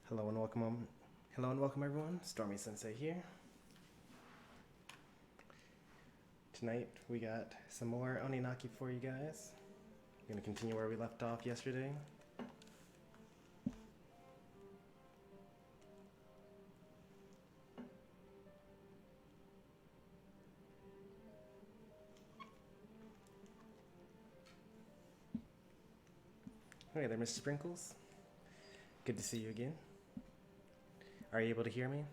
Hello and welcome. Hello and welcome everyone. Stormy Sensei here. Tonight we got some more Oninaki for you guys. We're gonna continue where we left off yesterday. Hey there, Mr. Sprinkles. Good to see you again. Are you able to hear me?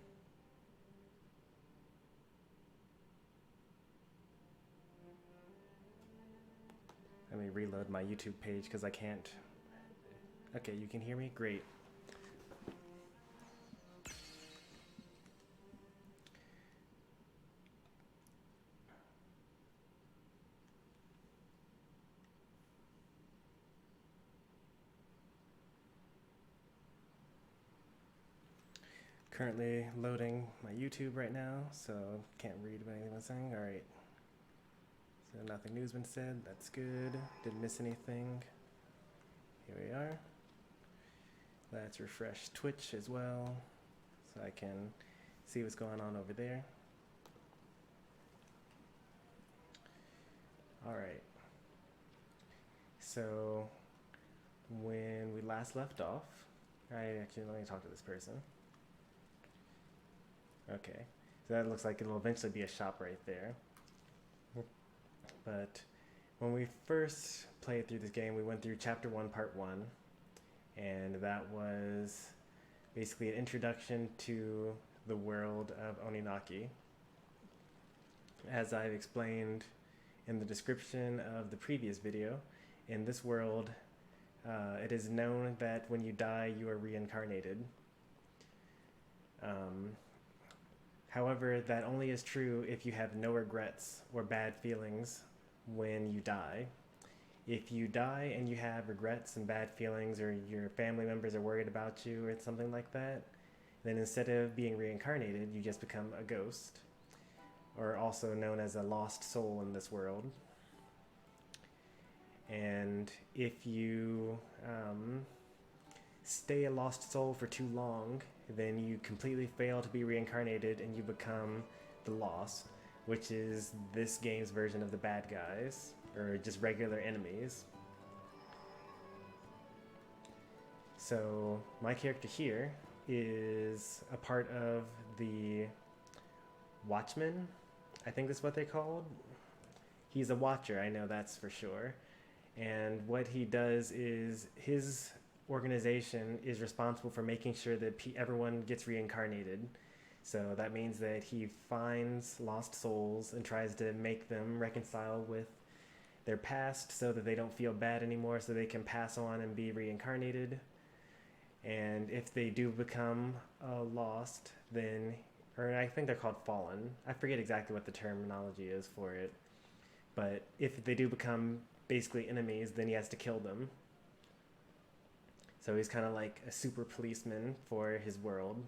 Let me reload my YouTube page because I can't. Okay, you can hear me? Great. Currently loading my YouTube right now, so can't read what anyone's saying. Alright. So nothing new's been said. That's good. Didn't miss anything. Here we are. Let's refresh Twitch as well so I can see what's going on over there. Alright. So when we last left off, let me talk to this person. Okay, so that looks like it'll eventually be a shop right there. But when we first played through this game, we went through Chapter 1, Part 1, and that was basically an introduction to the world of Oninaki. As I've explained in the description of the previous video, in this world, it is known that when you die, you are reincarnated. However, that only is true if you have no regrets or bad feelings when you die. If you die and you have regrets and bad feelings, or your family members are worried about you or something like that, then instead of being reincarnated, you just become a ghost, or also known as a lost soul in this world. And if you stay a lost soul for too long, then you completely fail to be reincarnated and you become the Lost, which is this game's version of the bad guys, or just regular enemies. So my character here is a part of the Watchmen, I think that's what they're called. He's a watcher, I know that's for sure. And what he does is his organization is responsible for making sure that everyone gets reincarnated. So that means that he finds lost souls and tries to make them reconcile with their past so that they don't feel bad anymore, so they can pass on and be reincarnated. And if they do become lost, then, or I think they're called fallen. I forget exactly what the terminology is for it. But if they do become basically enemies, then he has to kill them. So he's kind of like a super policeman for his world.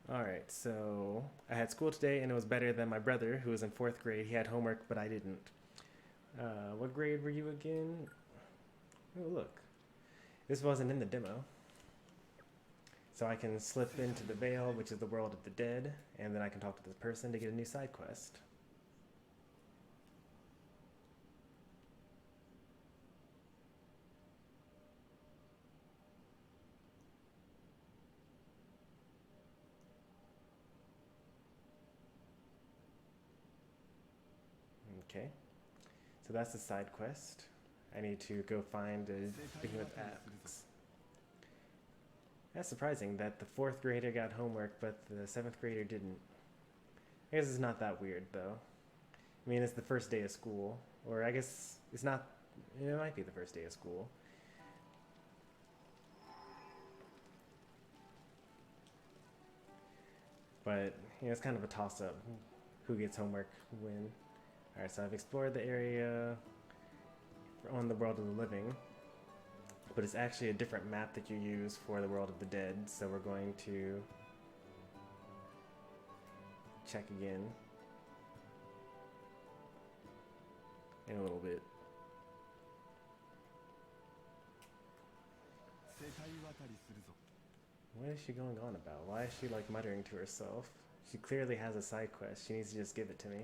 Alright, so I had school today and it was better than my brother, who was in 4th grade. He had homework, but I didn't. What grade were you again? Oh, look. This wasn't in the demo. So I can slip into the Veil, which is the world of the dead, and then I can talk to this person to get a new side quest. Okay, so that's the side quest. I need to go find a behemoth axe. That's surprising that the 4th grader got homework, but the 7th grader didn't. I guess it's not that weird, though. I mean, it's the first day of school. Or I guess it's not... It might be the first day of school. But, you know, it's kind of a toss-up. Who gets homework when? Alright, so I've explored the area on the world of the living. But it's actually a different map that you use for the world of the dead, so we're going to check again. What is she going on about? Why is she like muttering to herself? She clearly has a side quest. She needs to just give it to me.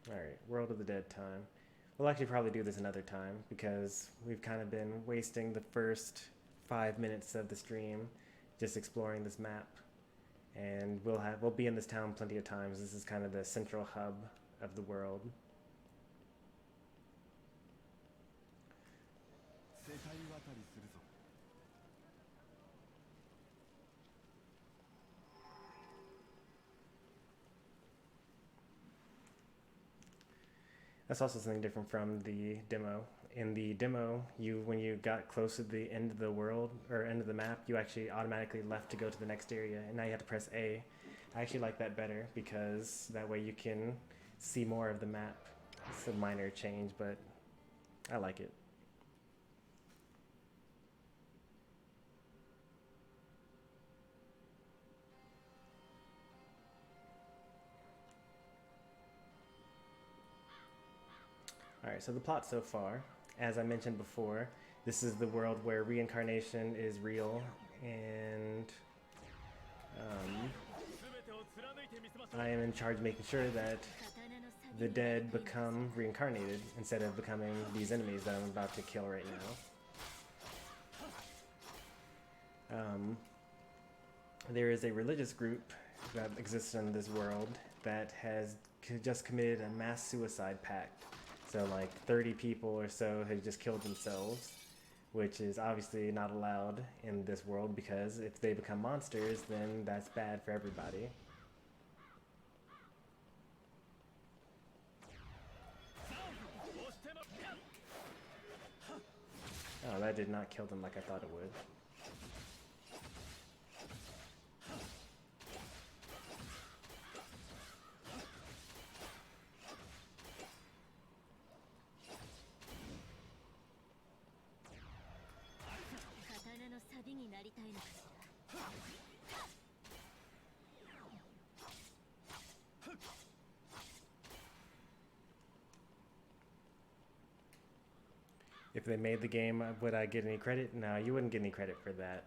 Alright, World of the Dead time. We'll actually probably do this another time because we've kind of been wasting the first 5 minutes of the stream just exploring this map. And we'll be in this town plenty of times. This is kind of the central hub of the world. That's also something different from the demo. In the demo, when you got close to the end of the world or end of the map, you actually automatically left to go to the next area, and now you have to press A. I actually like that better because that way you can see more of the map. It's a minor change, but I like it. Alright, so the plot so far, as I mentioned before, this is the world where reincarnation is real, and I am in charge of making sure that the dead become reincarnated instead of becoming these enemies that I'm about to kill right now. There is a religious group that exists in this world that has just committed a mass suicide pact. So like 30 people or so have just killed themselves, which is obviously not allowed in this world because if they become monsters, then that's bad for everybody. Oh, that did not kill them like I thought it would. If they made the game, would I get any credit? No, you wouldn't get any credit for that.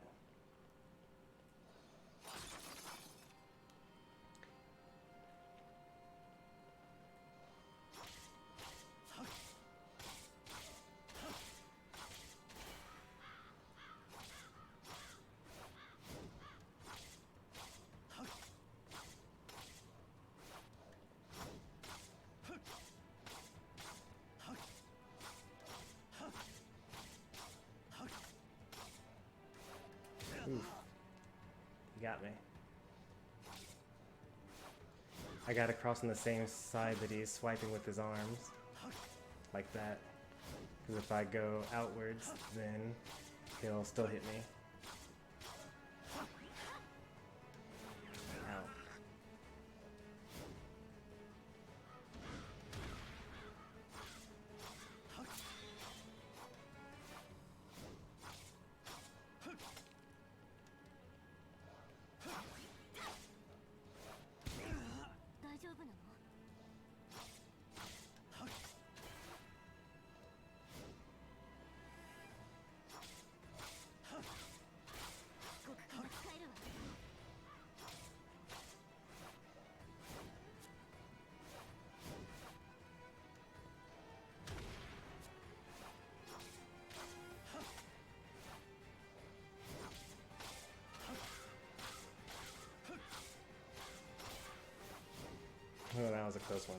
Oof. You got me. I gotta cross on the same side that he's swiping with his arms. Like that. Because if I go outwards, then he'll still hit me. Ow. Oh, that was a close one.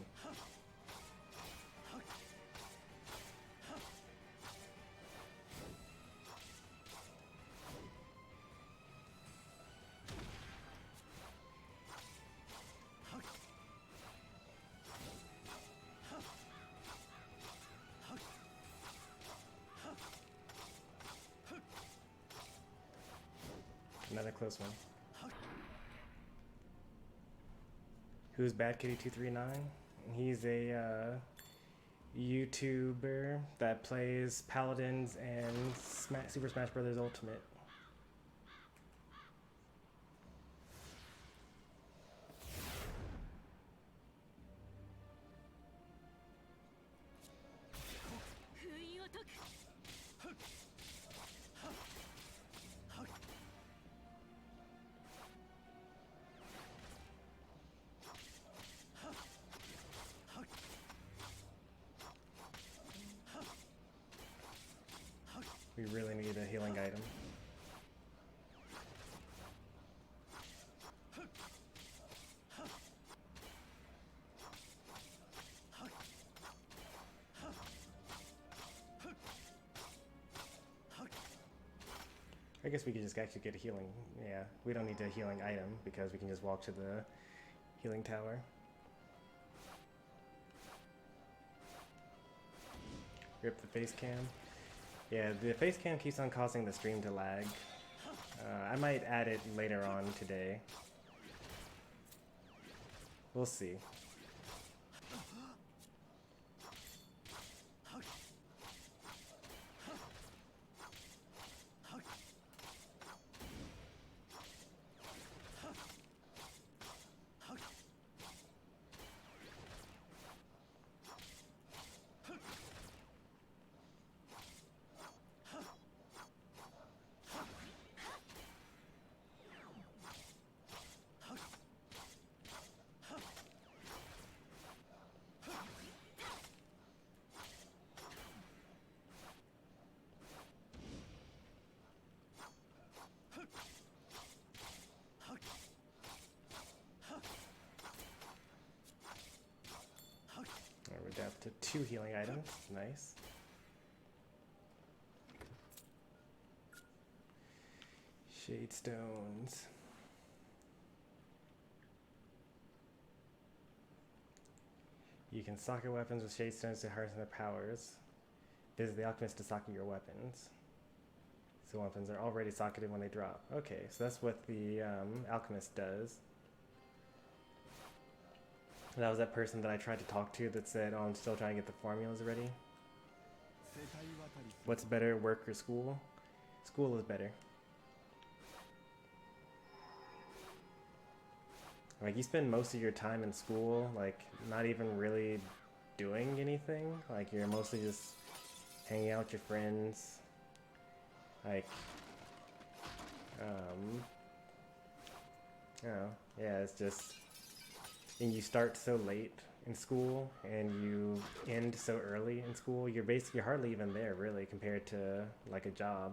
Another close one. Who's Bad Kitty 239? He's a YouTuber that plays Paladins and Super Smash Bros. Ultimate. We really need a healing item. I guess we could just actually get a healing. Yeah, we don't need a healing item because we can just walk to the healing tower. Rip the face cam. Yeah, the face cam keeps on causing the stream to lag. I might add it later on today. We'll see. We're down to 2 healing items. Nice. Shade stones. You can socket weapons with shade stones to harness their powers. Visit the alchemist to socket your weapons. So weapons are already socketed when they drop. Okay, so that's what the alchemist does. That was that person that I tried to talk to that said, oh, I'm still trying to get the formulas ready. What's better, work or school? School is better. Like, you spend most of your time in school, like, not even really doing anything. Like, you're mostly just hanging out with your friends. Like, you know, yeah, it's just... And you start so late in school, and you end so early in school, you're hardly even there, really, compared to, like, a job.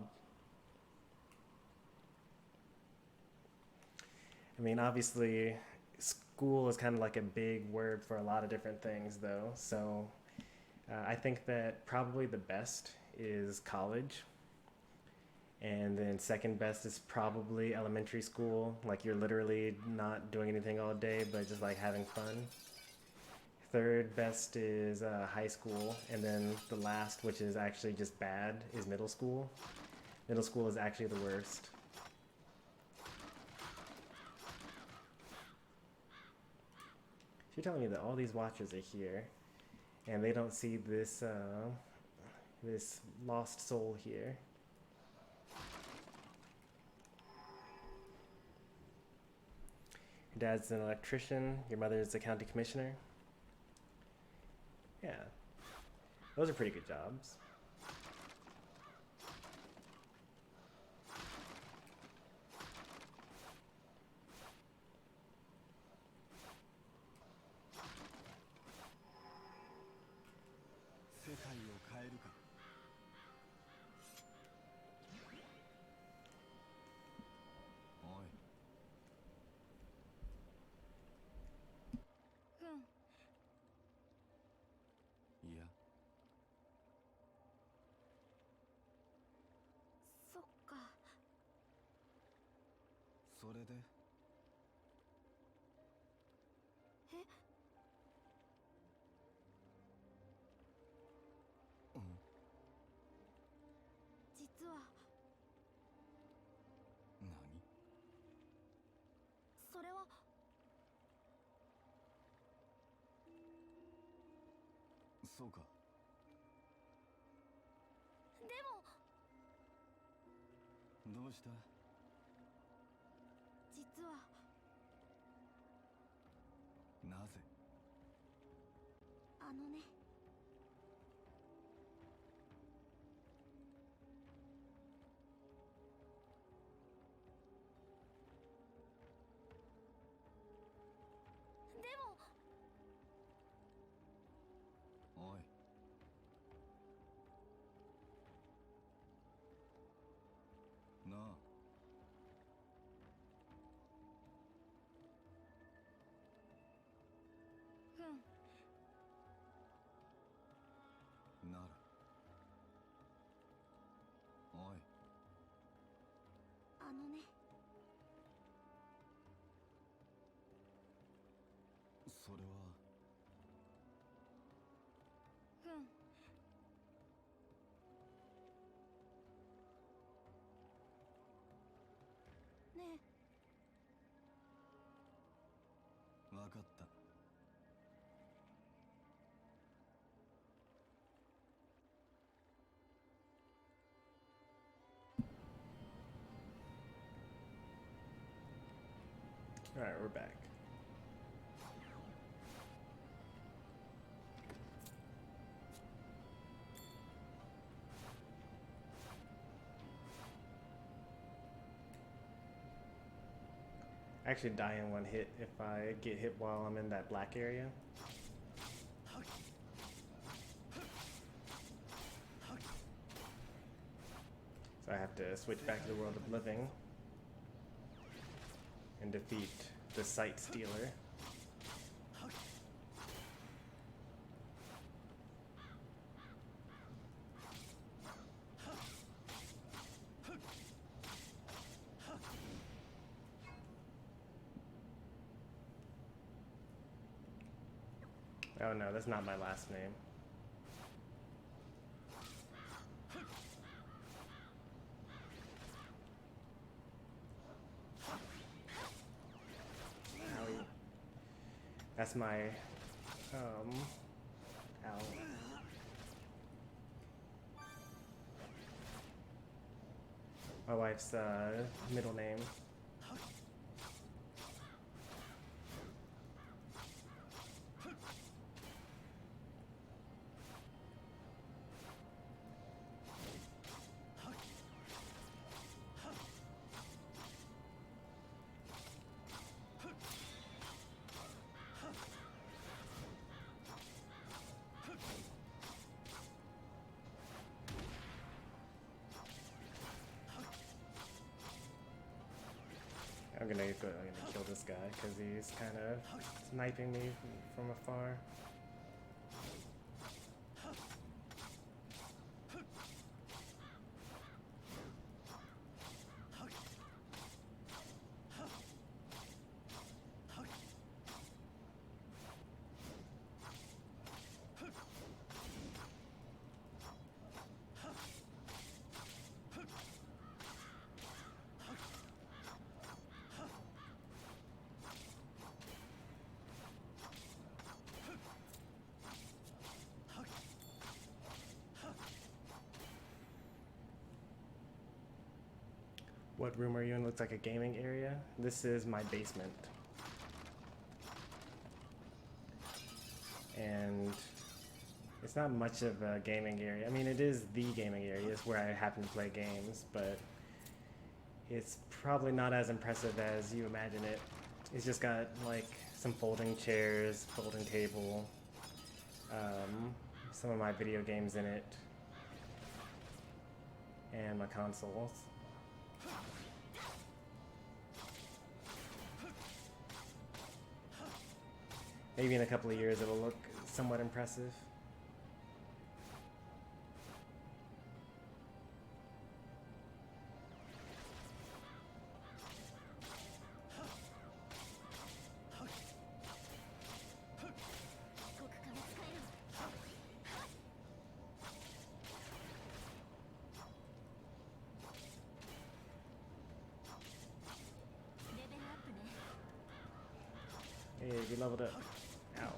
I mean, obviously, school is kind of like a big word for a lot of different things, though. So I think that probably the best is college. And then second best is probably elementary school. Like, you're literally not doing anything all day, but just like having fun. Third best is high school. And then the last, which is actually just bad, is middle school. Middle school is actually the worst. You're telling me that all these watchers are here, and they don't see this this lost soul here. Your dad's an electrician. Your mother is a county commissioner. Yeah, those are pretty good jobs. Alright, we're back. I actually die in one hit if I get hit while I'm in that black area. So I have to switch back to the world of living and defeat the Sight Stealer. Oh no, that's not my last name. Owie. That's my, ow. My wife's, middle name. I'm gonna kill this guy because he's kind of sniping me from afar. What room are you in? Looks like a gaming area. This is my basement. And it's not much of a gaming area. I mean, it is the gaming area. It's where I happen to play games, but it's probably not as impressive as you imagine it. It's just got like some folding chairs, folding table, some of my video games in it, and my consoles. Maybe in a couple of years it'll look somewhat impressive. Hey, we leveled up. Ow.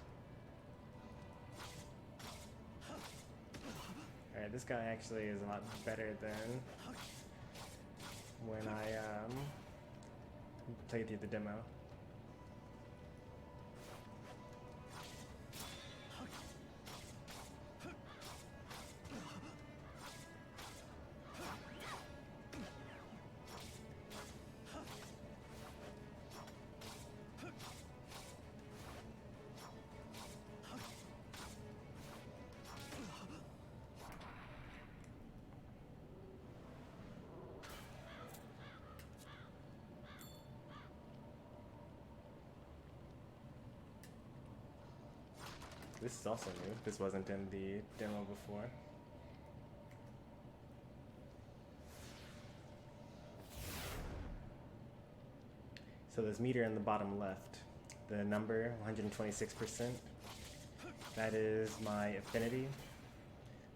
Alright, this guy actually is a lot better than when I played through the demo. This is also new. This wasn't in the demo before. So this meter in the bottom left, the number 126%, that is my affinity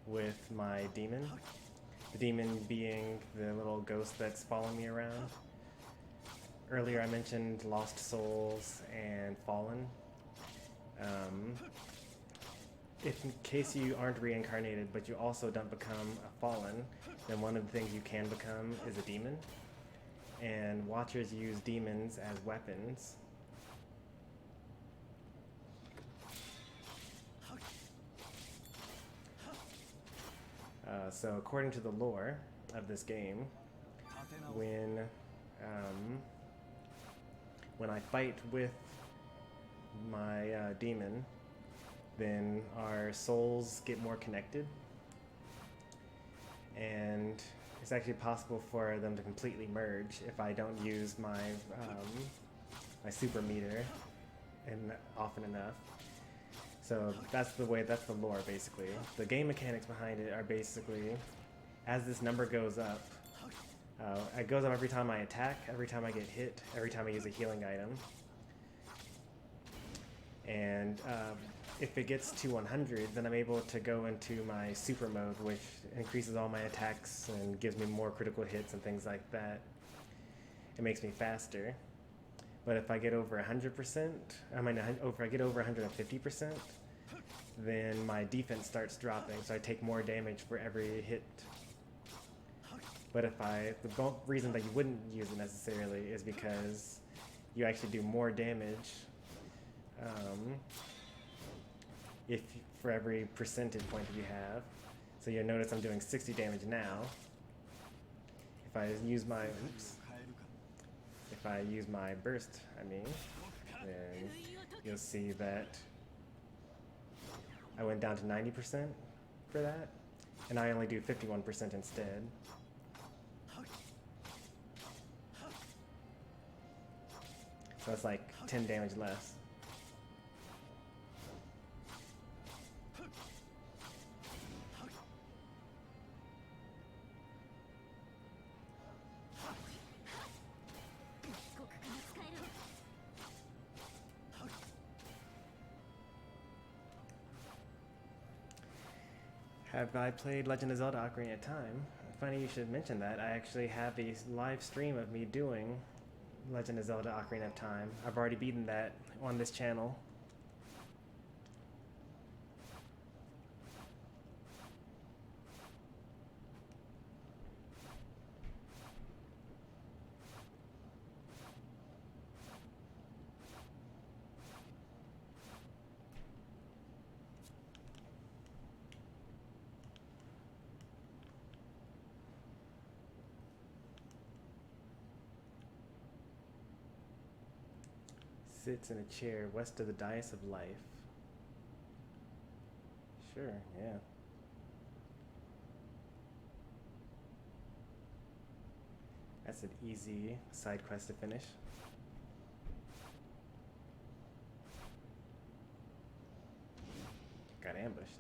with my demon. The demon being the little ghost that's following me around. Earlier I mentioned lost souls and fallen. If in case you aren't reincarnated, but you also don't become a fallen, then one of the things you can become is a demon. And watchers use demons as weapons So according to the lore of this game, um, when I fight with my demon, then our souls get more connected, and it's actually possible for them to completely merge if I don't use my my super meter often enough. So that's the lore basically. The game mechanics behind it are basically, as this number goes up, it goes up every time I attack, every time I get hit, every time I use a healing item. And if it gets to 100, then I'm able to go into my super mode, which increases all my attacks and gives me more critical hits and things like that. It makes me faster. But if I get over 100%, if I get over 150%, then my defense starts dropping, so I take more damage for every hit. But the reason that you wouldn't use it necessarily is because you actually do more damage for every percentage point that you have. So you'll notice I'm doing 60 damage now. If I use my burst, then you'll see that I went down to 90% for that, and I only do 51% instead. So that's like 10 damage less. Have I played Legend of Zelda Ocarina of Time? Funny you should mention that. I actually have a live stream of me doing Legend of Zelda Ocarina of Time. I've already beaten that on this channel. Sits in a chair west of the dais of life. Sure, yeah. That's an easy side quest to finish. Got ambushed.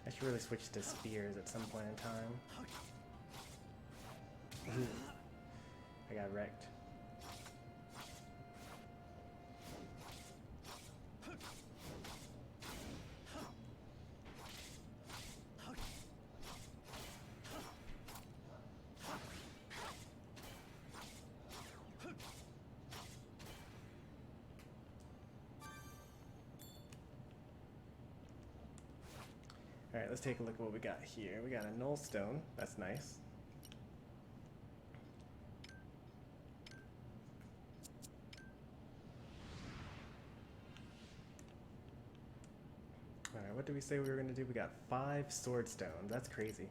I should really switch to Sphears at some point in time. I got wrecked. Alright, let's take a look at what we got here. We got a null stone. That's nice. Alright, what did we say we were going to do? We got 5 sword stones. That's crazy.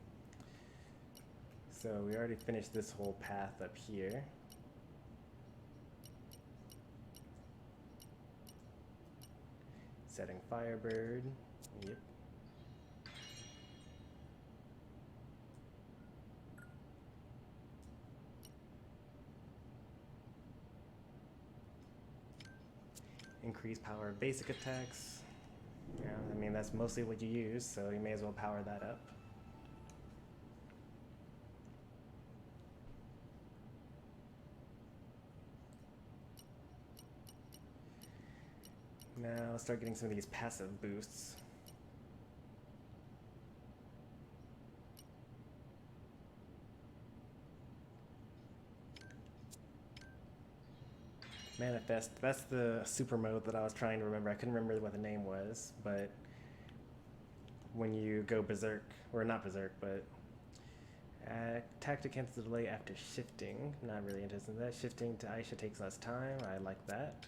So we already finished this whole path up here. Setting Firebird. Yep. Increase power of basic attacks. Yeah, I mean, that's mostly what you use, so you may as well power that up. Now let's start getting some of these passive boosts. Manifest, that's the super mode that I was trying to remember. I couldn't remember what the name was, but when you go berserk, or not berserk, but attack to cancel the delay after shifting. Not really interested in that. Shifting to Aisha takes less time. I like that.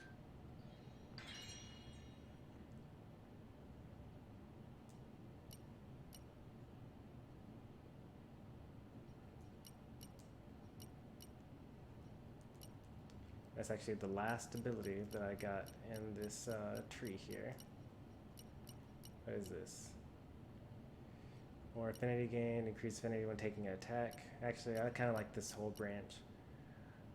That's actually the last ability that I got in this tree here. What is this? More affinity gain, increased affinity when taking an attack. Actually, I kind of like this whole branch.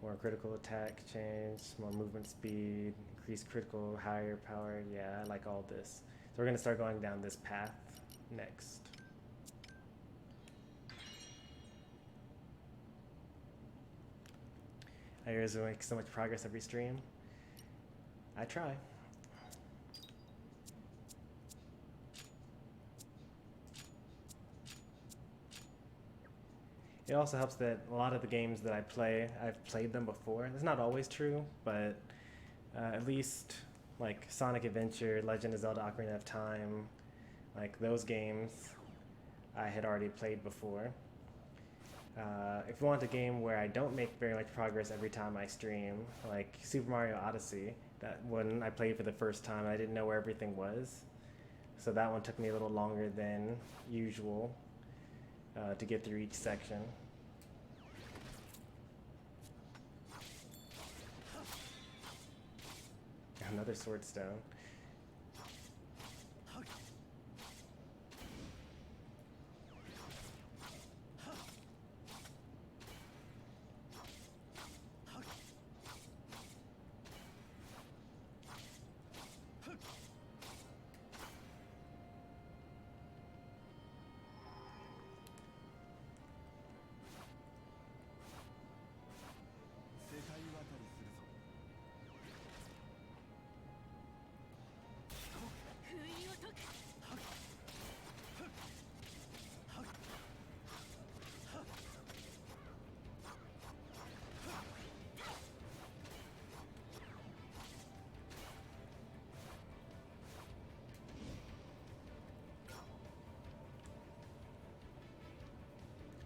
More critical attack change, more movement speed, increased critical, higher power. Yeah, I like all this. So we're going to start going down this path next. I always make so much progress every stream. I try. It also helps that a lot of the games that I play, I've played them before. That's not always true, but at least like Sonic Adventure, Legend of Zelda Ocarina of Time, like those games I had already played before. If you want a game where I don't make very much progress every time I stream, like Super Mario Odyssey, that one I played for the first time, I didn't know where everything was. So that one took me a little longer than usual to get through each section. Another sword stone.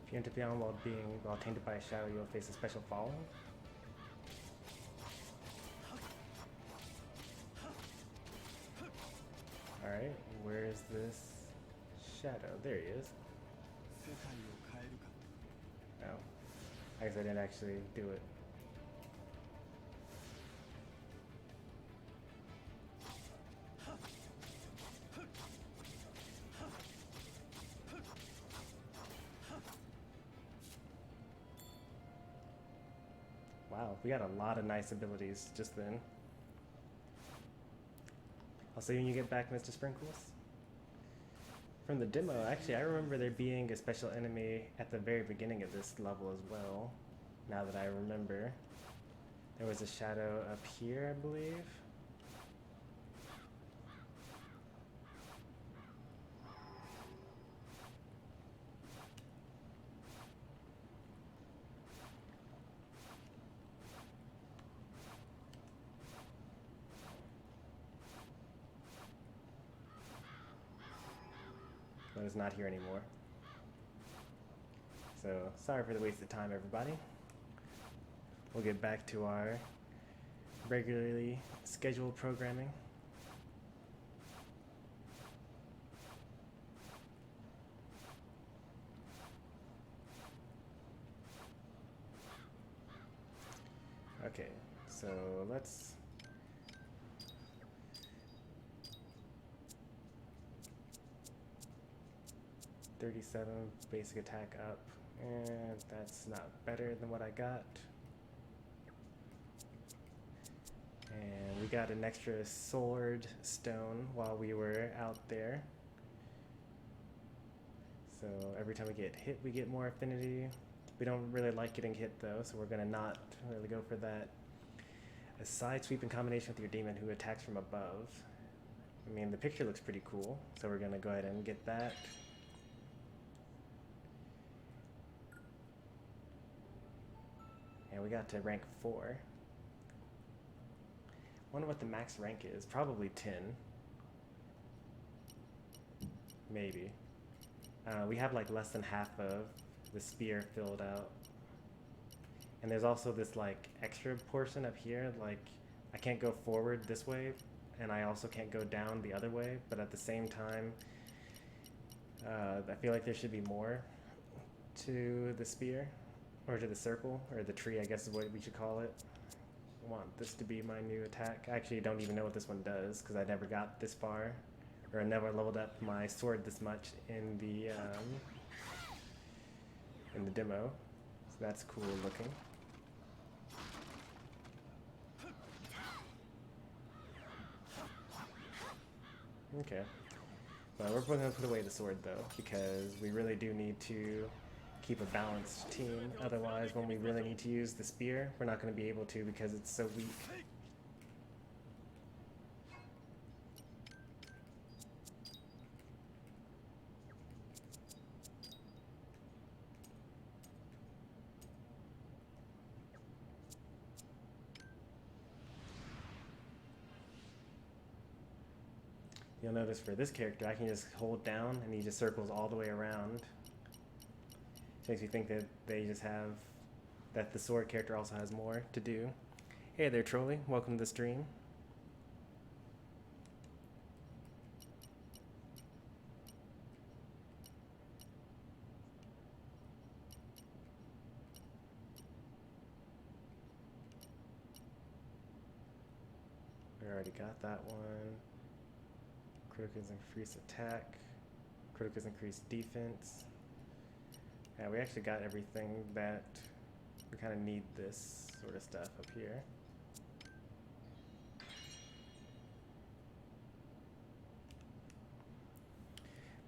If you enter beyond while tainted by a shadow, you'll face a special fall. Alright, where is this shadow? There he is. Oh, I guess I didn't actually do it. Wow, we got a lot of nice abilities just then. I'll see you when you get back, Mr. Sprinkles. From the demo, actually, I remember there being a special enemy at the very beginning of this level as well. Now that I remember. There was a shadow up here, I believe. But it's not here anymore. So, sorry for the waste of time, everybody. We'll get back to our regularly scheduled programming. Okay, so let's... $37 basic attack up, and that's not better than what I got. And we got an extra sword stone while we were out there. So every time we get hit, we get more affinity. We don't really like getting hit though, so we're gonna not really go for that. A side sweep in combination with your demon who attacks from above. I mean, the picture looks pretty cool, so we're gonna go ahead and get that. And we got to rank 4. Wonder what the max rank is. Probably 10. Maybe. We have like less than half of the sphere filled out. And there's also this like extra portion up here, like I can't go forward this way, and I also can't go down the other way, but at the same time, I feel like there should be more to the sphere, or to the circle, or the tree, I guess is what we should call it. I want this to be my new attack. I actually don't even know what this one does, because I never got this far, or I never leveled up my sword this much in the demo. So that's cool looking. Okay. Well, we're going to put away the sword though, because we really do need to keep a balanced team. Otherwise, when we really need to use the spear, we're not going to be able to because it's so weak. You'll notice for this character, I can just hold down and he just circles all the way around. Makes me think that they just have, that the sword character also has more to do. Hey there, Trolley. Welcome to the stream. We already got that one. Criticals increase attack. Criticals increase defense. Yeah, we actually got everything that we kind of need this sort of stuff up here.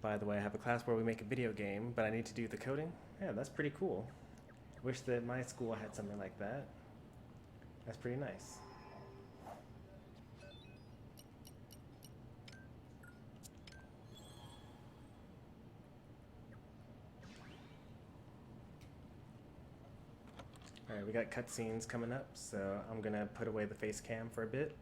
By the way, I have a class where we make a video game, but I need to do the coding. Yeah, that's pretty cool. Wish that my school had something like that. That's pretty nice. Alright, we got cutscenes coming up, so I'm gonna put away the face cam for a bit.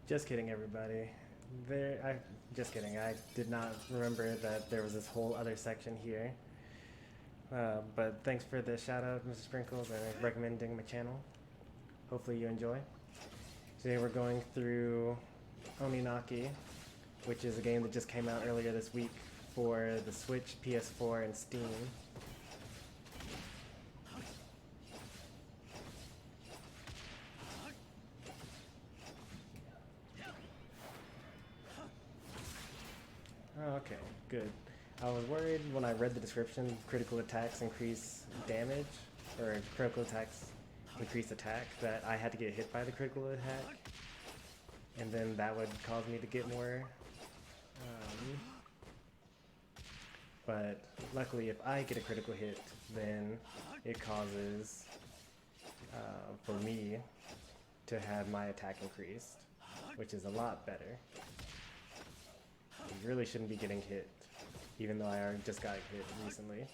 Just kidding, everybody. Just kidding. I did not remember that there was this whole other section here. But thanks for the shout out, Mr. Sprinkles, and recommending my channel. Hopefully you enjoy. Today we're going through Oninaki, which is a game that just came out earlier this week for the Switch, PS4, and Steam. Oh, okay, good. I was worried when I read the description, critical attacks increase damage, or critical attacks increase attack, that I had to get hit by the critical attack, and then that would cause me to get more. But luckily, if I get a critical hit, then it causes for me to have my attack increased, which is a lot better. You really shouldn't be getting hit, even though I already just got hit recently.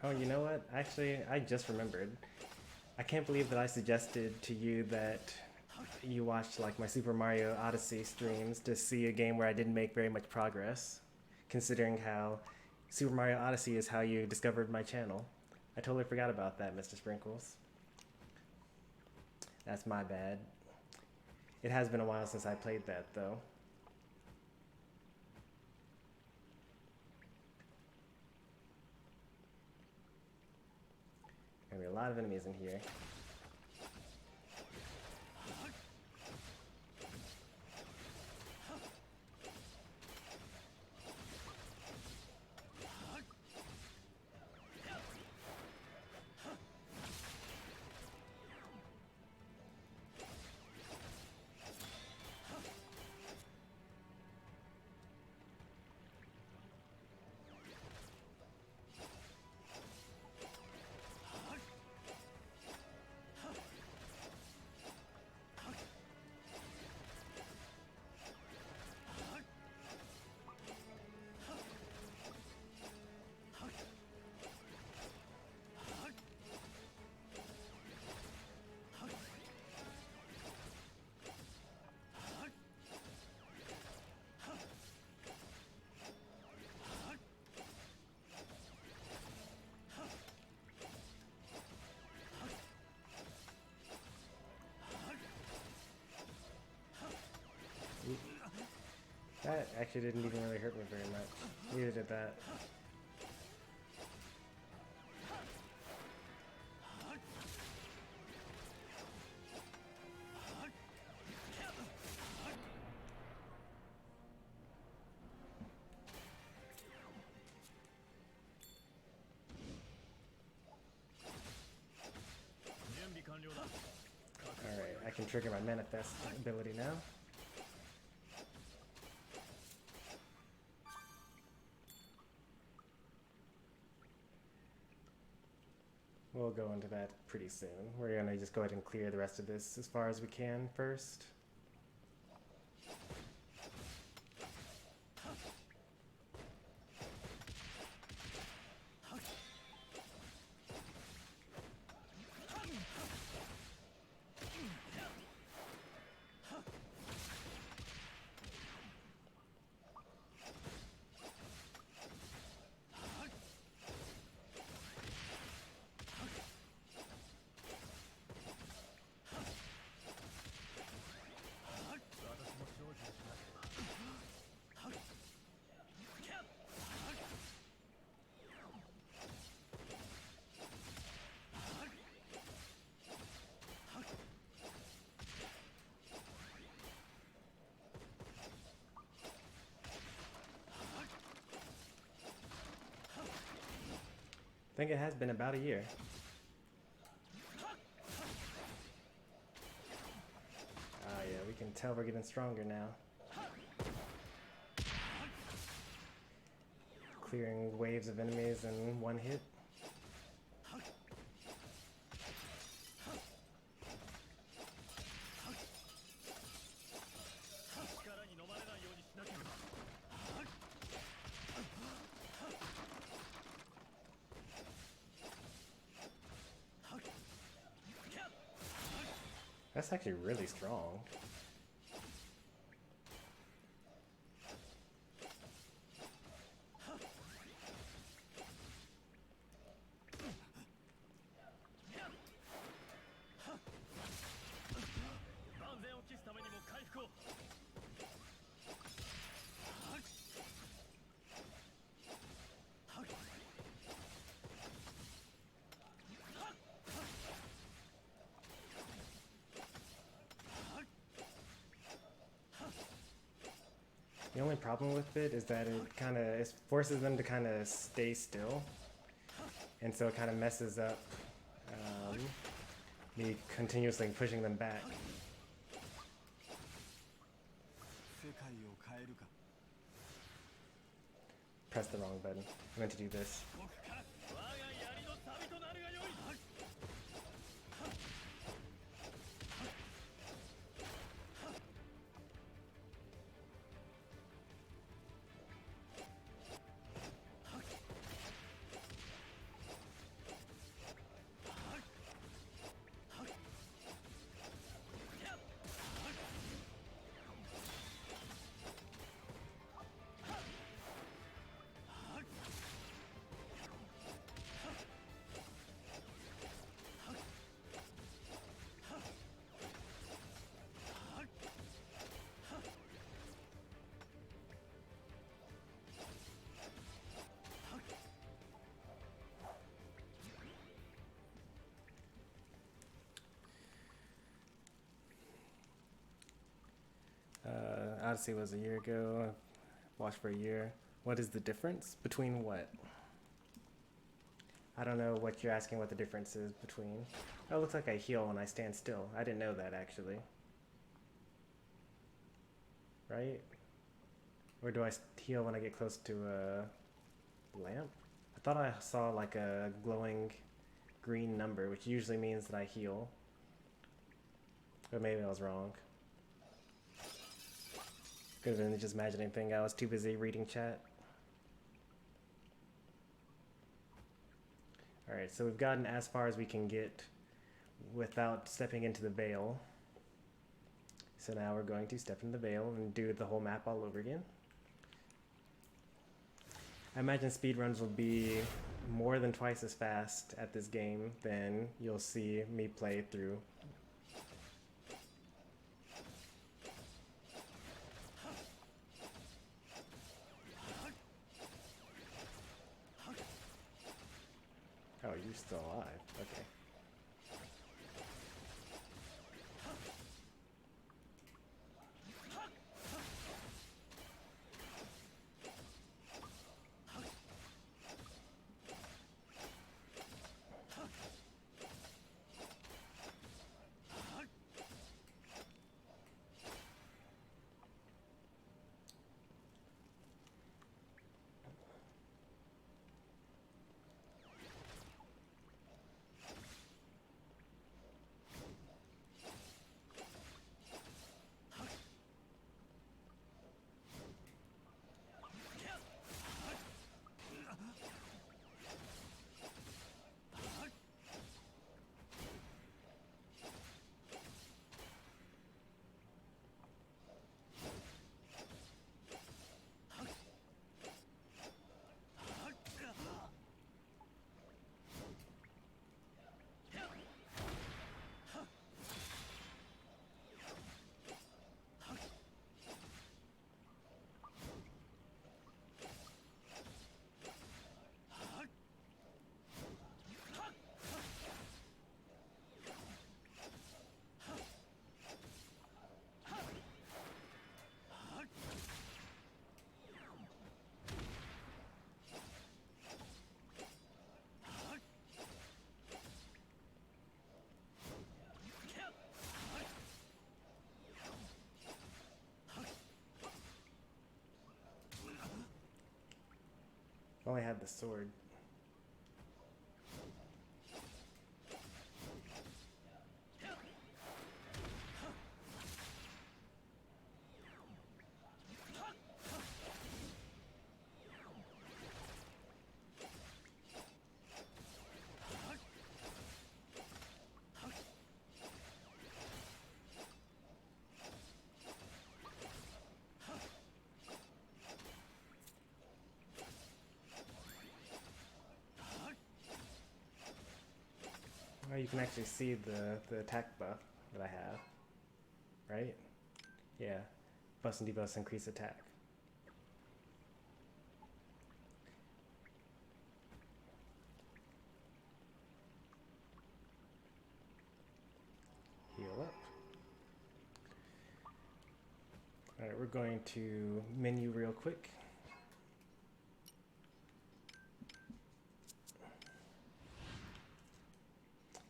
Oh, you know what? Actually, I just remembered. I can't believe that I suggested to you that you watched like my Super Mario Odyssey streams to see a game where I didn't make very much progress, considering how Super Mario Odyssey is how you discovered my channel. I totally forgot about that, Mr. Sprinkles. That's my bad. It has been a while since I played that, though. Gonna be a lot of enemies in here. That actually didn't even really hurt me very much. Neither did that. Alright, I can trigger my manifest ability now. We'll go into that pretty soon. We're gonna just go ahead and clear the rest of this as far as we can first. I think it has been about a year. Ah, yeah, we can tell we're getting stronger now. Clearing waves of enemies in one hit. That's actually really strong. The only problem with it is that it forces them to kind of stay still, and so it kind of messes up me continuously pushing them back. Press the wrong button. I meant to do this. Odyssey was a year ago. Watched for a year. What is the difference between what? I don't know what you're asking. What the difference is between? Oh, it looks like I heal when I stand still. I didn't know that actually. Right? Or do I heal when I get close to a lamp? I thought I saw like a glowing green number, which usually means that I heal. But maybe I was wrong. Could have been just imagining thing. I was too busy reading chat. Alright, so we've gotten as far as we can get without stepping into the veil. So now we're going to step into the veil and do the whole map all over again. I imagine speedruns will be more than twice as fast at this game than you'll see me play through. Oh, you're still alive. Okay. If only I had the sword. Oh, you can actually see the attack buff that I have, right? Yeah, bust and debust increase attack. Heal up. All right, we're going to menu real quick.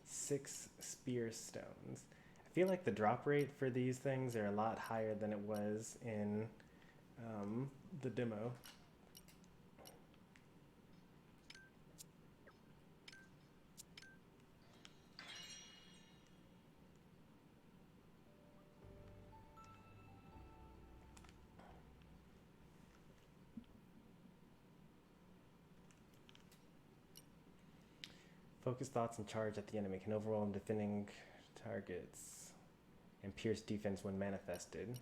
Six Sphear stones. I feel like the drop rate for these things are a lot higher than it was in the demo. Focus thoughts and charge at the enemy can overwhelm defending targets and pierce defense when manifested.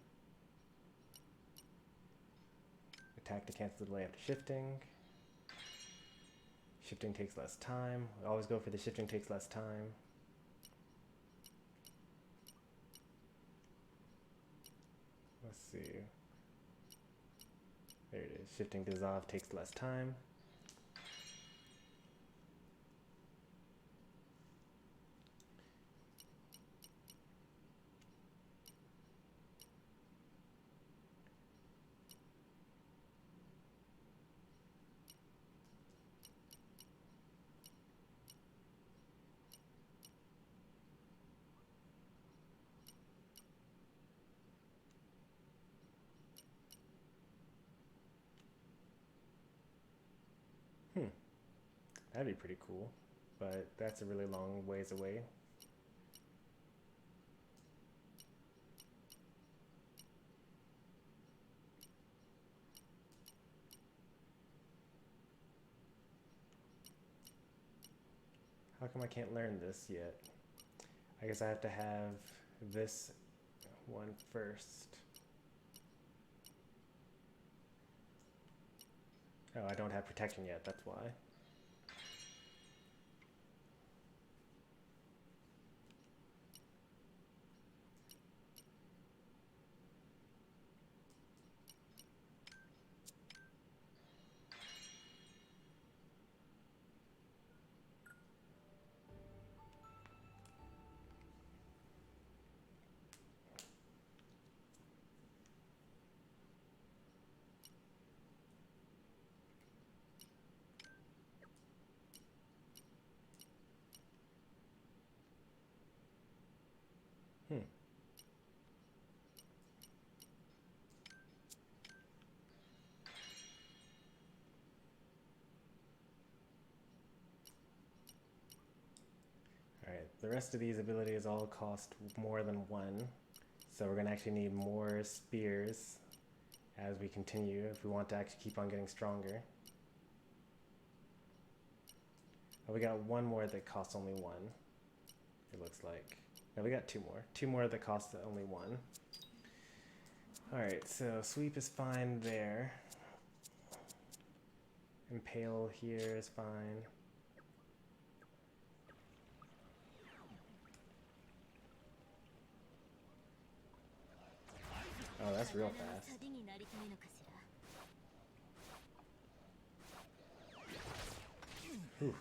Attack to cancel the delay after shifting. Shifting takes less time. We always go for the shifting takes less time. Let's see. There it is. Shifting dissolve takes less time. That'd be pretty cool, but that's a really long ways away. How come I can't learn this yet? I guess I have to have this one first. Oh, I don't have protection yet, that's why. Alright, the rest of these abilities all cost more than one, so we're going to actually need more spears as we continue if we want to actually keep on getting stronger. Oh, we got one more that costs only one, it looks like. No, we got two more. Two more that cost only one. Alright, so sweep is fine there. Impale here is fine. Oh, that's real fast. Whew.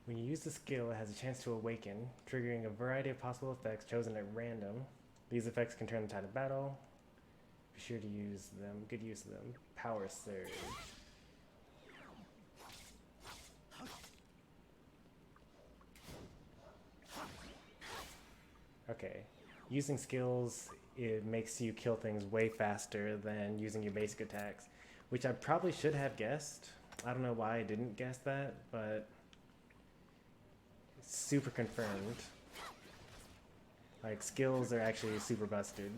When you use the skill, it has a chance to awaken, triggering a variety of possible effects chosen at random. These effects can turn the tide of battle. Be sure to use them. Good use of them. Power Surge. Okay. Using skills, it makes you kill things way faster than using your basic attacks, which I probably should have guessed. I don't know why I didn't guess that, but it's super confirmed. Like, skills are actually super busted.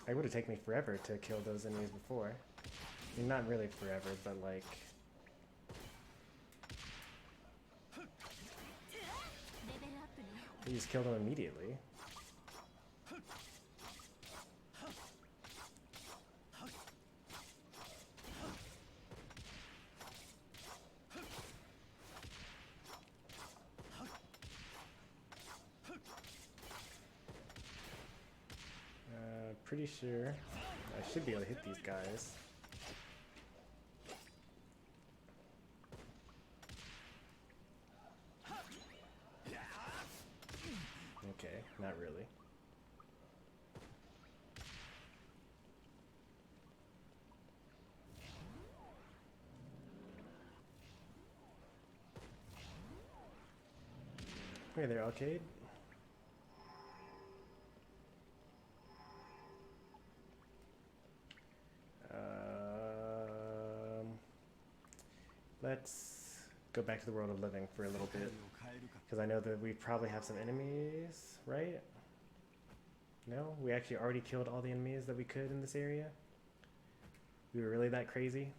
It would have taken me forever to kill those enemies before. I mean, not really forever, but like... You just kill them immediately. Pretty sure I should be able to hit these guys. not really. Hey there, Arcade. Let's go back to the world of living for a little bit, because I know that we probably have some enemies, right? No? We actually already killed all the enemies that we could in this area? We were really that crazy?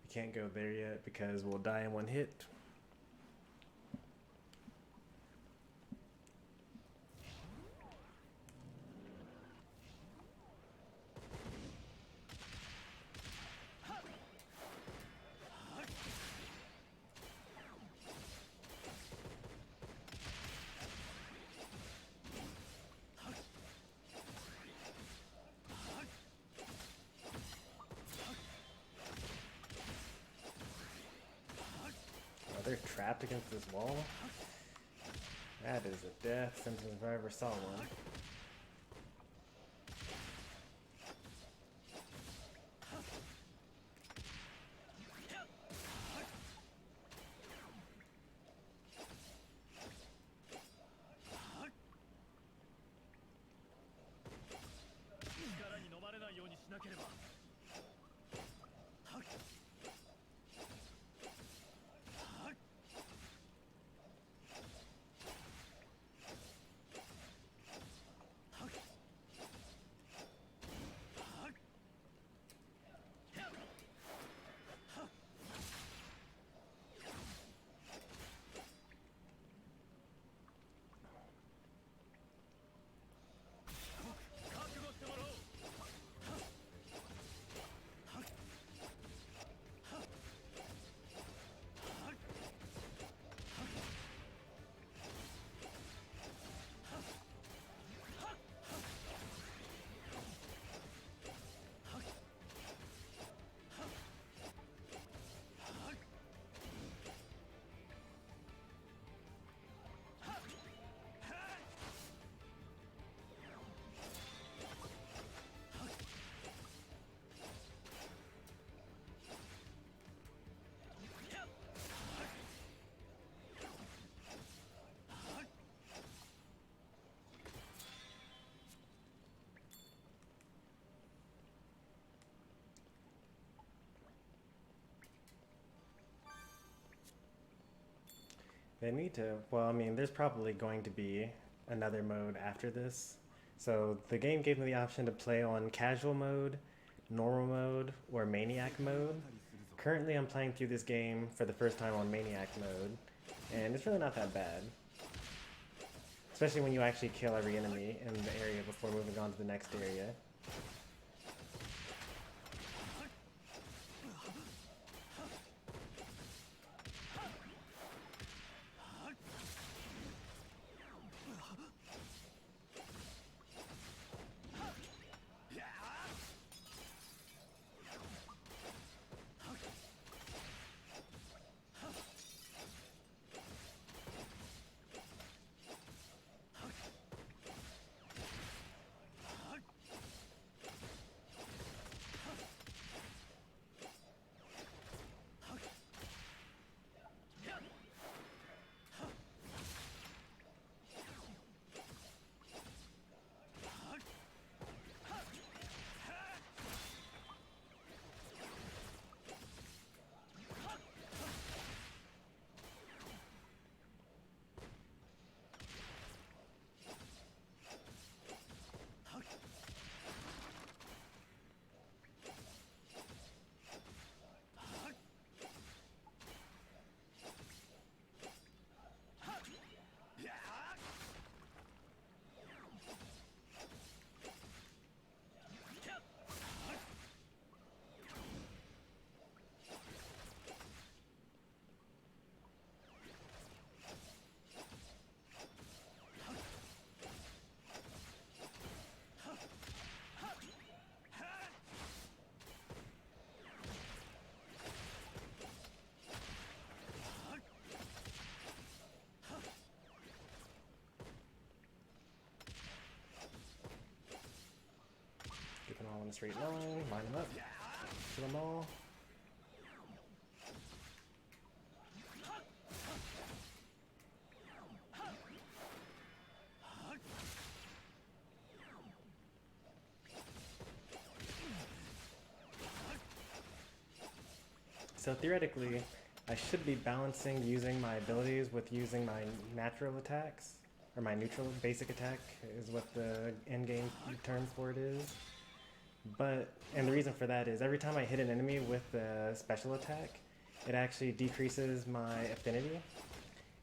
We can't go there yet because we'll die in one hit. They're trapped against this wall? That is a death sentence if I ever saw one. They need to. Well, I mean, there's probably going to be another mode after this. So the game gave me the option to play on casual mode, normal mode, or maniac mode. Currently, I'm playing through this game for the first time on maniac mode, and it's really not that bad. Especially when you actually kill every enemy in the area before moving on to the next area. a straight line, line them up, kill them all. So theoretically, I should be balancing using my abilities with using my natural attacks, or my neutral basic attack is what the in-game term for it is. And the reason for that is every time I hit an enemy with a special attack, it actually decreases my affinity.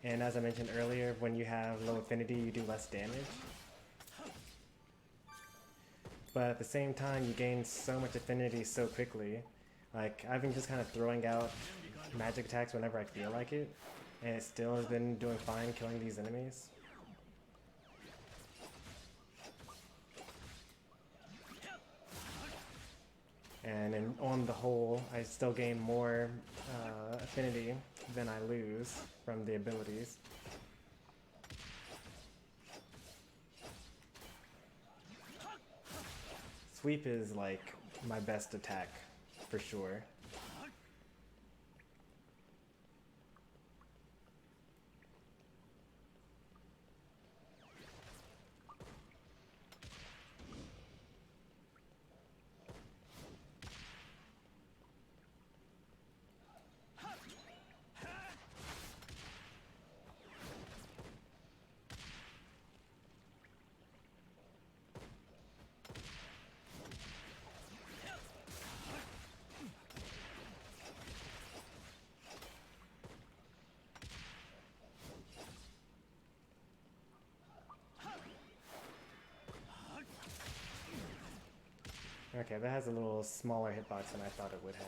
And as I mentioned earlier, when you have low affinity, you do less damage. But at the same time, you gain so much affinity so quickly. Like, I've been just kind of throwing out magic attacks whenever I feel like it, and it still has been doing fine killing these enemies. And on the whole, I still gain more affinity than I lose from the abilities. Sweep is like my best attack for sure. Okay, that has a little smaller hitbox than I thought it would have.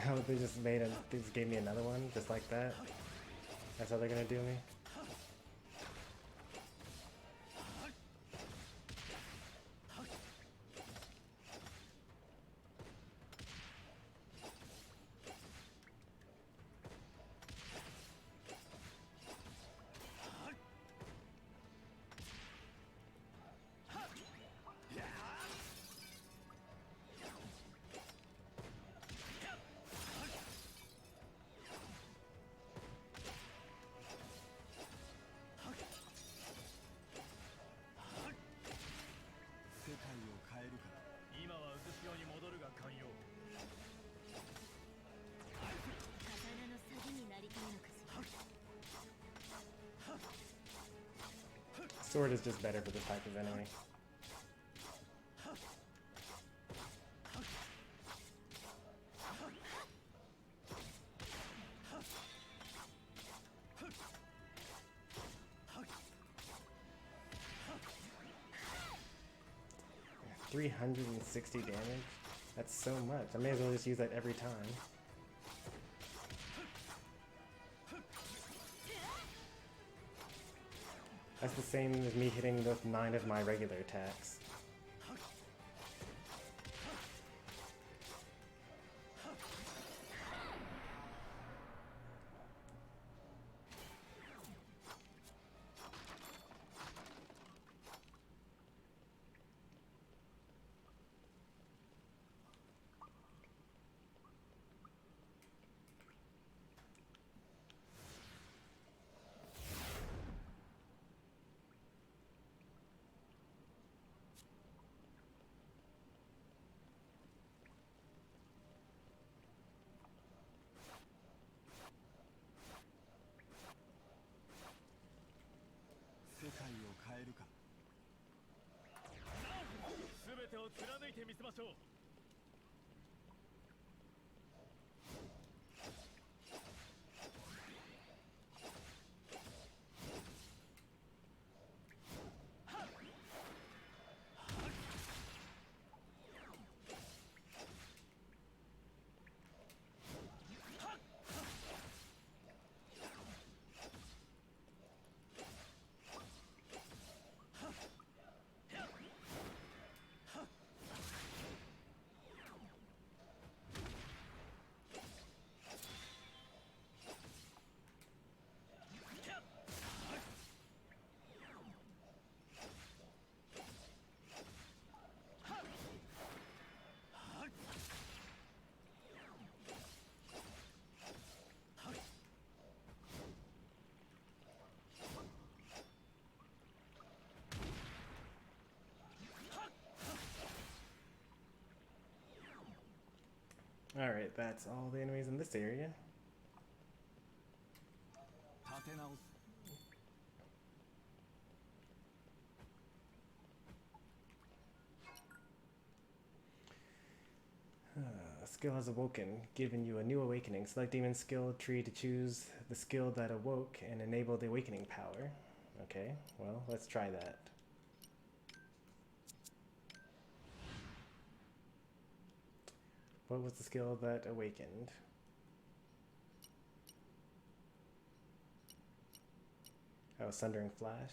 Oh, they just gave me another one, just like that. That's how they're gonna do me. Sword is just better for this type of enemy. Yeah, 360 damage? That's so much. I may as well just use that every time. That's the same as me hitting with 9 of my regular attacks. Alright, that's all the enemies in this area. Skill has awoken, giving you a new awakening. Select demon skill tree to choose the skill that awoke and enable the awakening power. Okay, well, let's try that. What was the skill that awakened? Oh, Sundering Flash.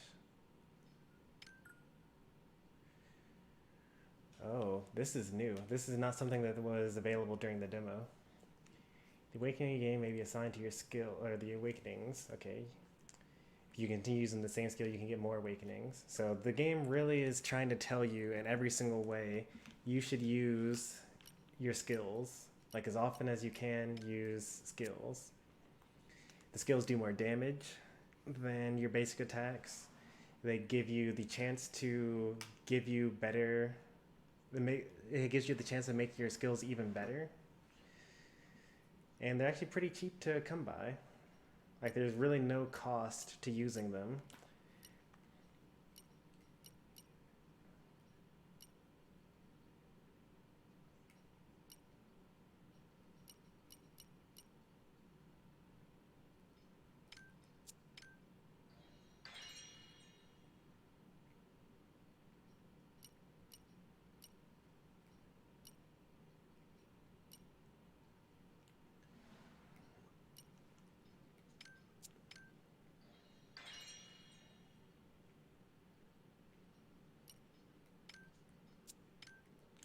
Oh, this is new. This is not something that was available during the demo. The awakening game may be assigned to your skill, or the awakenings, okay. If you continue using the same skill, you can get more awakenings. So the game really is trying to tell you in every single way, you should use your skills. Like as often as you can, use skills. The skills do more damage than your basic attacks. They give you the chance to give you better, it gives you the chance to make your skills even better. And they're actually pretty cheap to come by. Like there's really no cost to using them.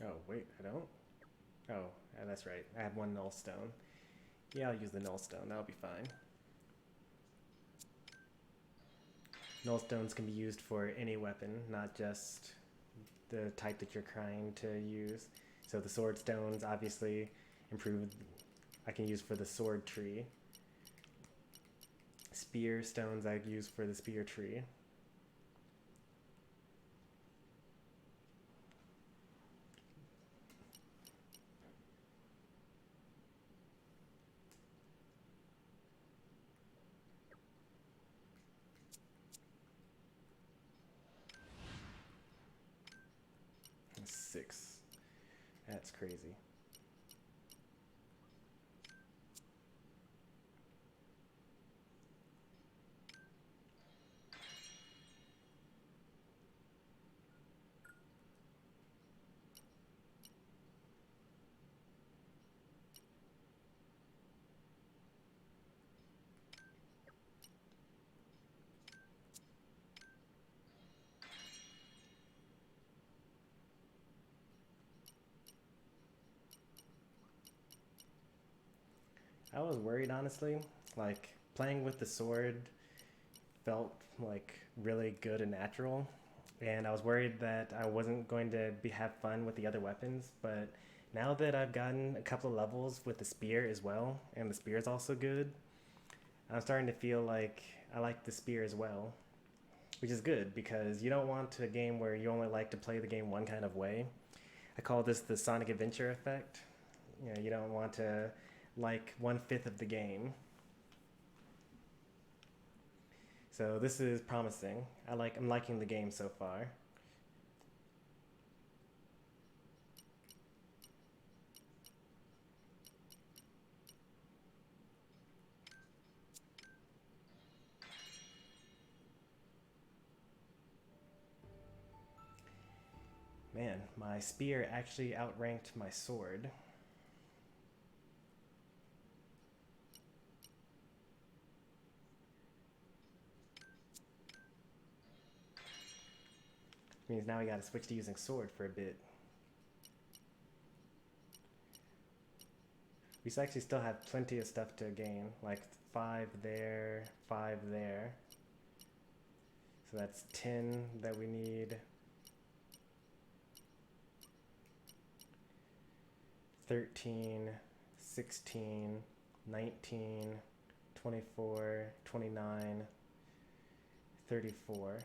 Oh, wait, I don't? Oh, yeah, that's right. I have one null stone. Yeah, I'll use the null stone. That'll be fine. Null stones can be used for any weapon, not just the type that you're trying to use. So the sword stones obviously improve. I can use for the sword tree. Spear stones I use for the spear tree. Six. That's crazy. I was worried, honestly. Like, playing with the sword felt like really good and natural. And I was worried that I wasn't going to have fun with the other weapons. But now that I've gotten a couple of levels with the spear as well, and the spear is also good, I'm starting to feel like I like the spear as well. Which is good, because you don't want a game where you only like to play the game one kind of way. I call this the Sonic Adventure effect. You know, you don't want to like 1/5 of the game. So this is promising. I'm liking the game so far. Man, my spear actually outranked my sword. Means now we gotta switch to using sword for a bit. We actually still have plenty of stuff to gain, like 5 there, 5 there. So that's 10 that we need. 13, 16, 19, 24, 29, 34.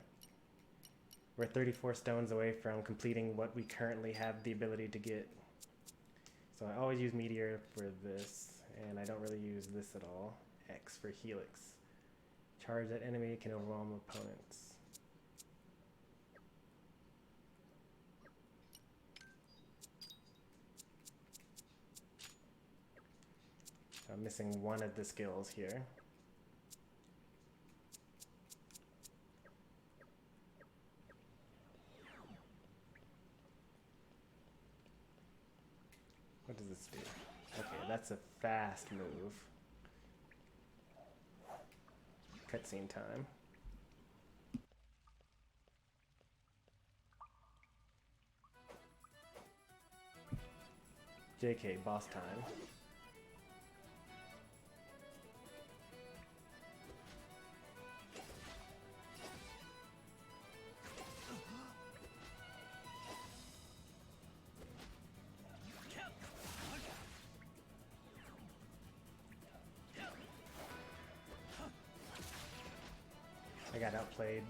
We're 34 stones away from completing what we currently have the ability to get. So I always use meteor for this, and I don't really use this at all. X for helix. Charge that enemy can overwhelm opponents. I'm missing one of the skills here. What does this do? Okay, that's a fast move. Cutscene time. JK, boss time. I got outplayed.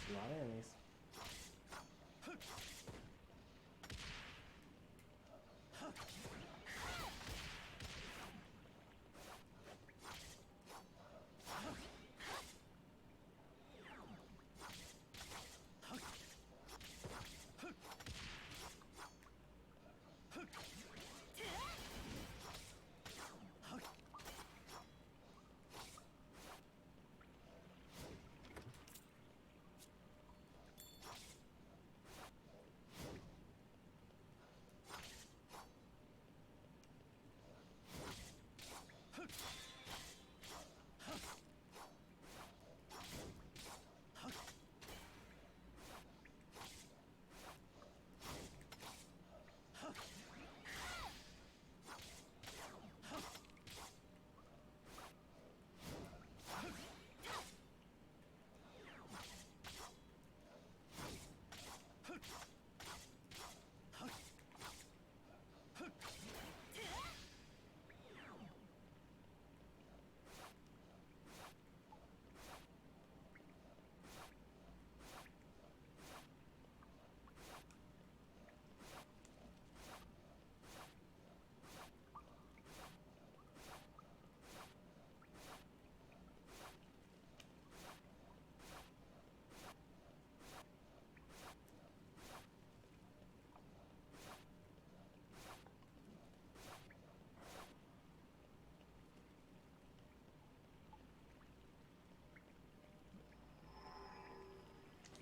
A lot of enemies.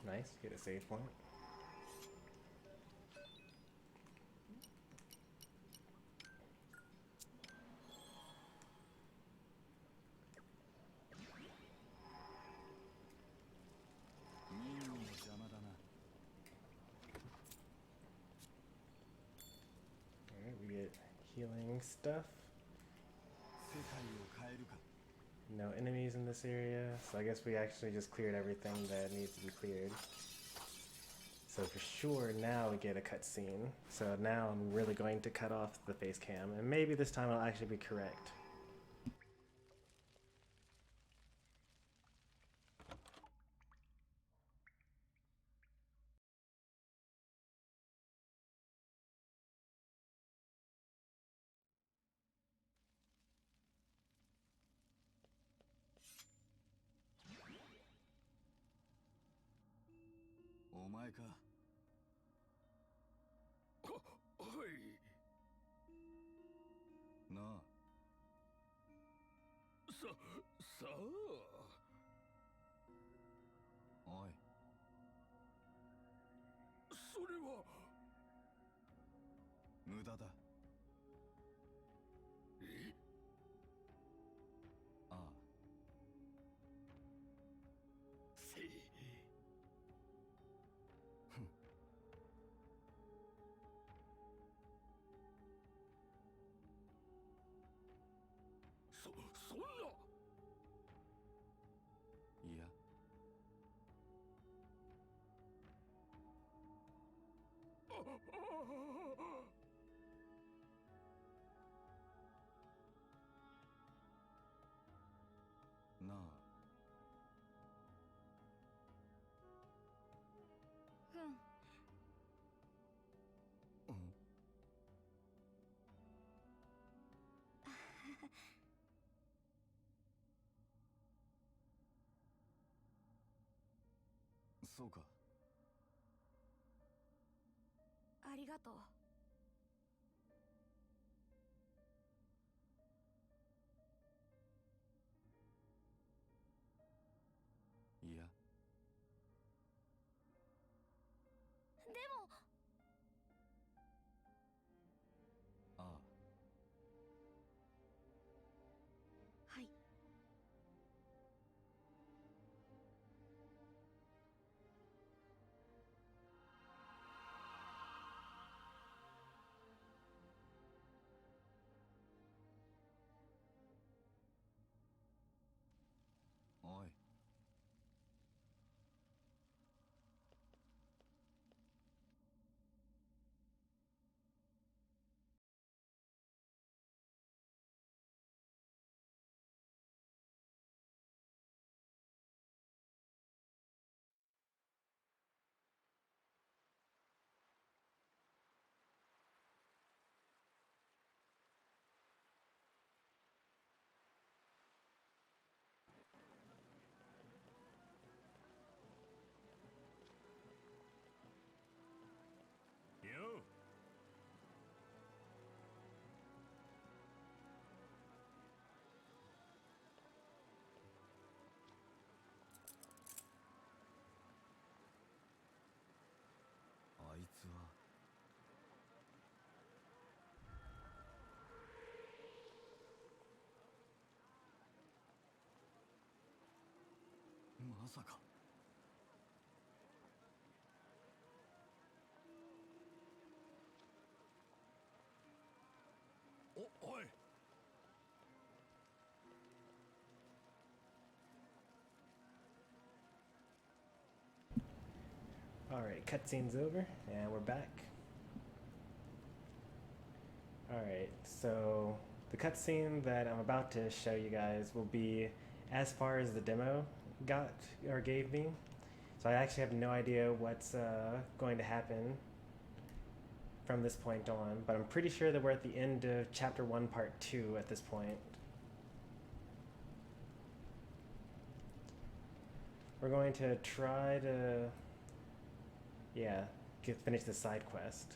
Nice, get a save point. Alright, we get healing stuff. No enemies in this area, so I guess we actually just cleared everything that needs to be cleared. So for sure now we get a cutscene. So now I'm really going to cut off the face cam, and maybe this time I'll actually be correct. Alright, cutscene's over, and we're back. Alright, so the cutscene that I'm about to show you guys will be as far as the demo got or gave me. So I actually have no idea what's going to happen from this point on, but I'm pretty sure that we're at the end of Chapter 1, Part 2 at this point. We're going to try to, finish the side quest.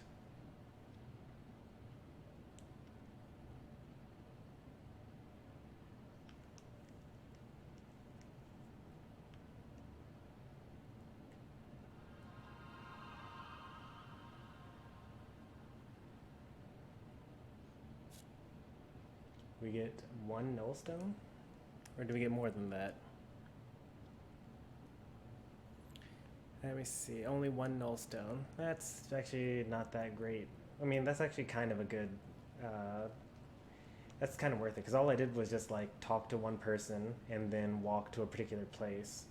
We get one null stone? Or do we get more than that? Let me see, only one null stone. That's actually not that great. I mean, that's actually kind of a good That's kind of worth it because all I did was just like talk to one person and then walk to a particular place.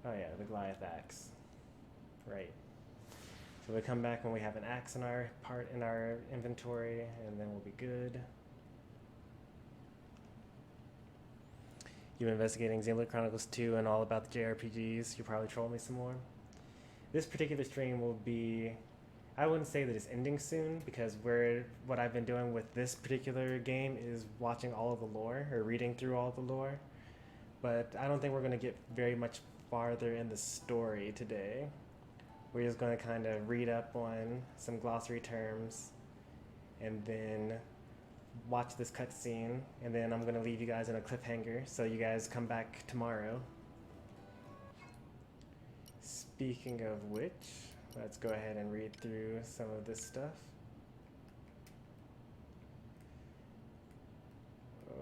Oh yeah, the Goliath axe. Right. So we come back when we have an axe in our inventory, and then we'll be good. You've been investigating Xenoblade Chronicles 2 and all about the JRPGs. You probably troll me some more. This particular stream will be, I wouldn't say that it's ending soon because what I've been doing with this particular game is watching all of the lore or reading through all of the lore. But I don't think we're going to get very much farther in the story today. We're just going to kind of read up on some glossary terms and then watch this cutscene, and then I'm going to leave you guys in a cliffhanger so you guys come back tomorrow. Speaking of which, let's go ahead and read through some of this stuff.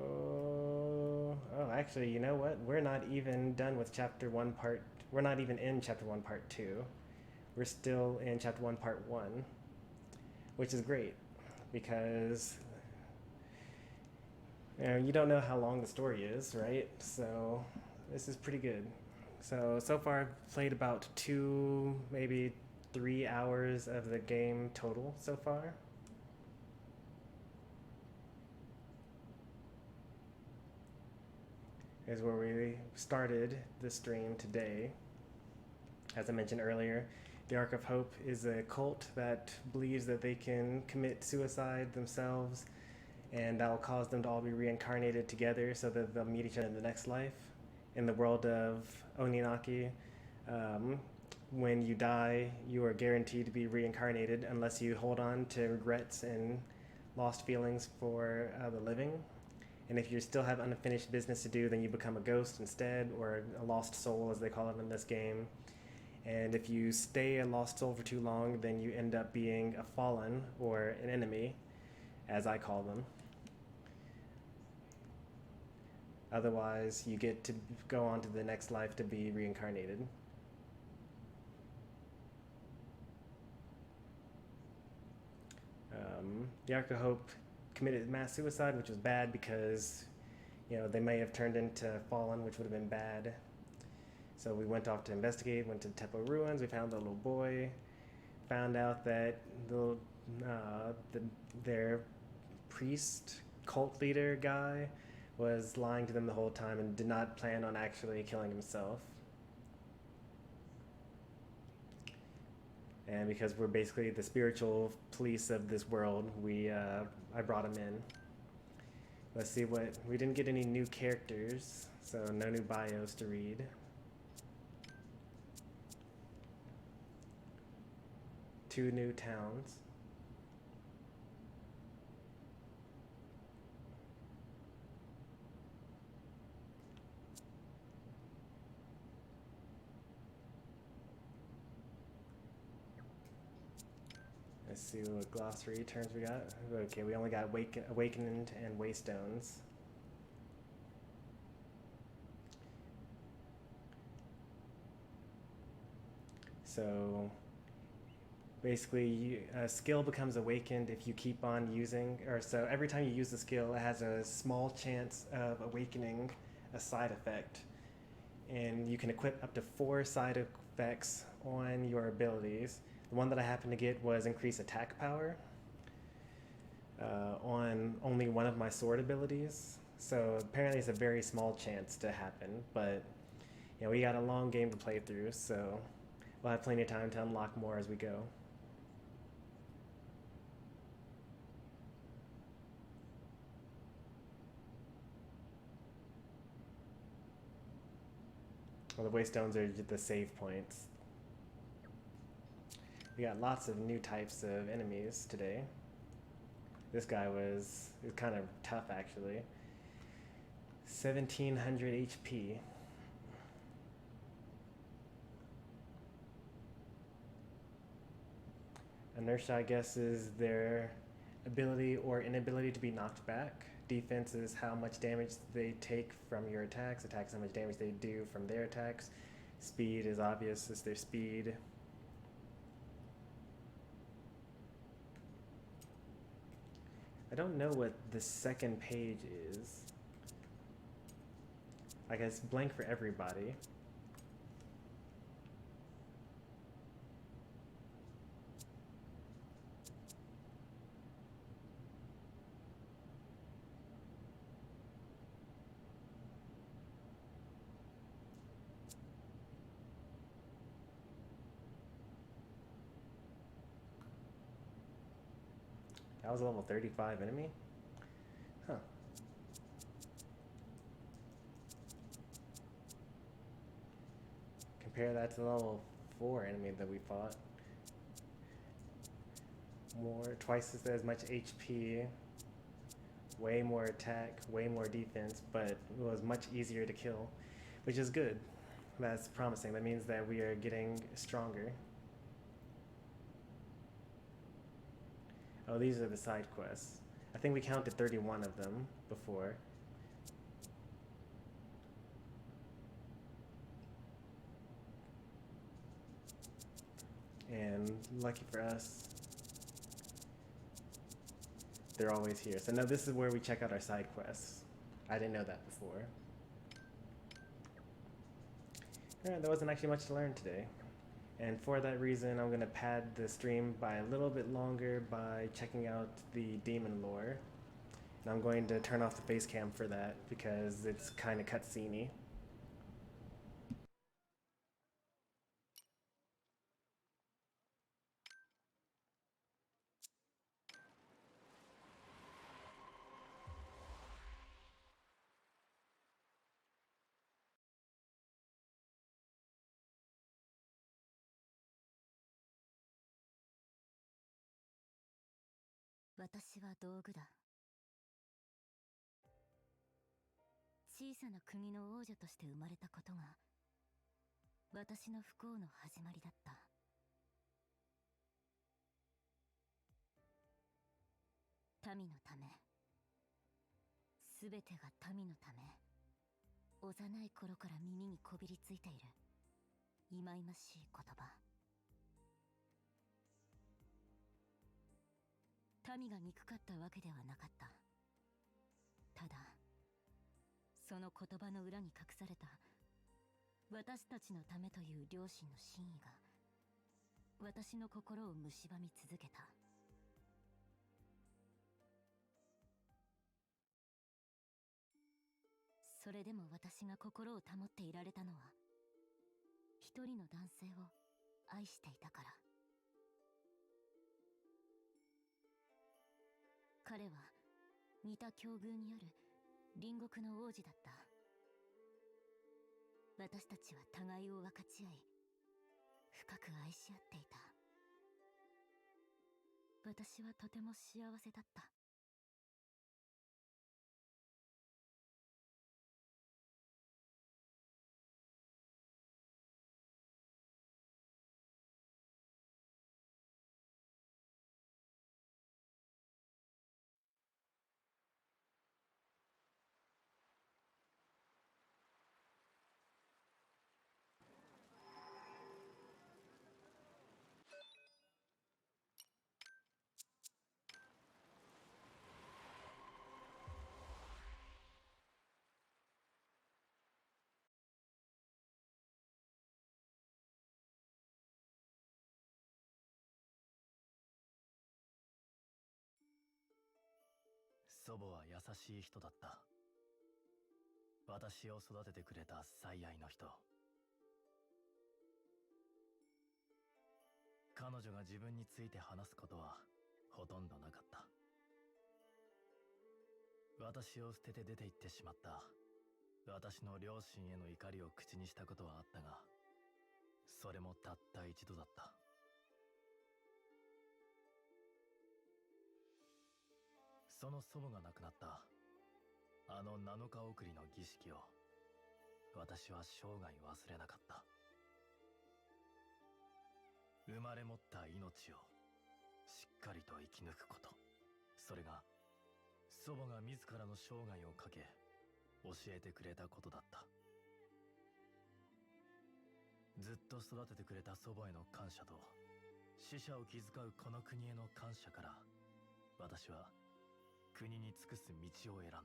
Oh, actually, you know what? We're not even done with chapter 1 part. We're not even in chapter 1 part 2. We're still in chapter 1 part 1, which is great because you don't know how long the story is, right? So this is pretty good. So far I've played about 2, maybe 3 hours of the game total so far. Is where we started the stream today. As I mentioned earlier, the Ark of Hope is a cult that believes that they can commit suicide themselves, and that will cause them to all be reincarnated together so that they'll meet each other in the next life. In the world of Oninaki, when you die, you are guaranteed to be reincarnated unless you hold on to regrets and lost feelings for the living. And if you still have unfinished business to do, then you become a ghost instead, or a lost soul as they call it in this game. And if you stay a lost soul for too long, then you end up being a fallen, or an enemy, as I call them. Otherwise, you get to go on to the next life to be reincarnated. The Ark of Hope committed mass suicide, which was bad because, they may have turned into fallen, which would have been bad. So we went off to investigate, went to Tepo Ruins, we found the little boy, found out that their priest, cult leader guy was lying to them the whole time and did not plan on actually killing himself. And because we're basically the spiritual police of this world, I brought him in. Let's see we didn't get any new characters, so no new bios to read. Two new towns. Let's see what glossary terms we got. Okay, we only got awakened and waystones. So basically, a skill becomes awakened if you keep on using, so every time you use the skill, it has a small chance of awakening a side effect. And you can equip up to 4 side effects on your abilities. The one that I happened to get was increase attack power on only one of my sword abilities. So apparently it's a very small chance to happen, but we got a long game to play through, so we'll have plenty of time to unlock more as we go. Well, the waystones are the save points. We got lots of new types of enemies today. This guy was kind of tough, actually. 1700 HP. Inertia, I guess, is their ability or inability to be knocked back. Defense is how much damage they take from your attacks. Attacks, how much damage they do from their attacks. Speed is obvious, it's their speed. I don't know what the second page is. I guess blank for everybody. That was a level 35 enemy? Huh. Compare that to the level 4 enemy that we fought. Twice as much HP, way more attack, way more defense, but it was much easier to kill, which is good. That's promising. That means that we are getting stronger. Oh, these are the side quests. I think we counted 31 of them before. And lucky for us, they're always here. So now this is where we check out our side quests. I didn't know that before. Alright, there wasn't actually much to learn today. And for that reason, I'm going to pad the stream by a little bit longer by checking out the demon lore. And I'm going to turn off the face cam for that because it's kind of cutscene-y.私は道具だ。小さな国の王女として生まれたことが私の不幸の始まりだった。民のため、すべてが民のため、幼い頃から耳にこびりついている忌々しい言葉。民が憎かったわけではなかった。ただその言葉の裏に隠された私たちのためという両親の真意が私の心を蝕み続けた。それでも私が心を保っていられたのは一人の男性を愛していたから。彼は似た境遇にある隣国の王子だった。私たちは互いを分かち合い深く愛し合っていた。私はとても幸せだった。祖母は優しい人だった。私を育ててくれた最愛の人。彼女が自分について話すことはほとんどなかった。私を捨てて出て行ってしまった私の両親への怒りを口にしたことはあったが、それもたった一度だった。その祖母が亡くなったあの7日送りの儀式を私は生涯忘れなかった。生まれ持った命をしっかりと生き抜くこと、それが祖母が自らの生涯をかけ教えてくれたことだった。ずっと育ててくれた祖母への感謝と死者を気遣うこの国への感謝から、私は国に尽くす道を選んだ。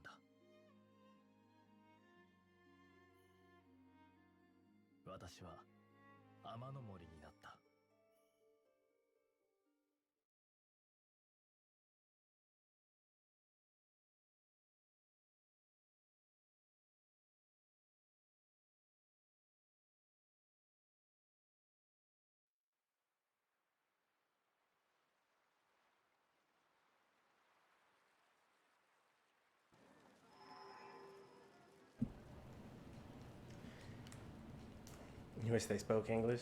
私は天の森になった。You wish they spoke English?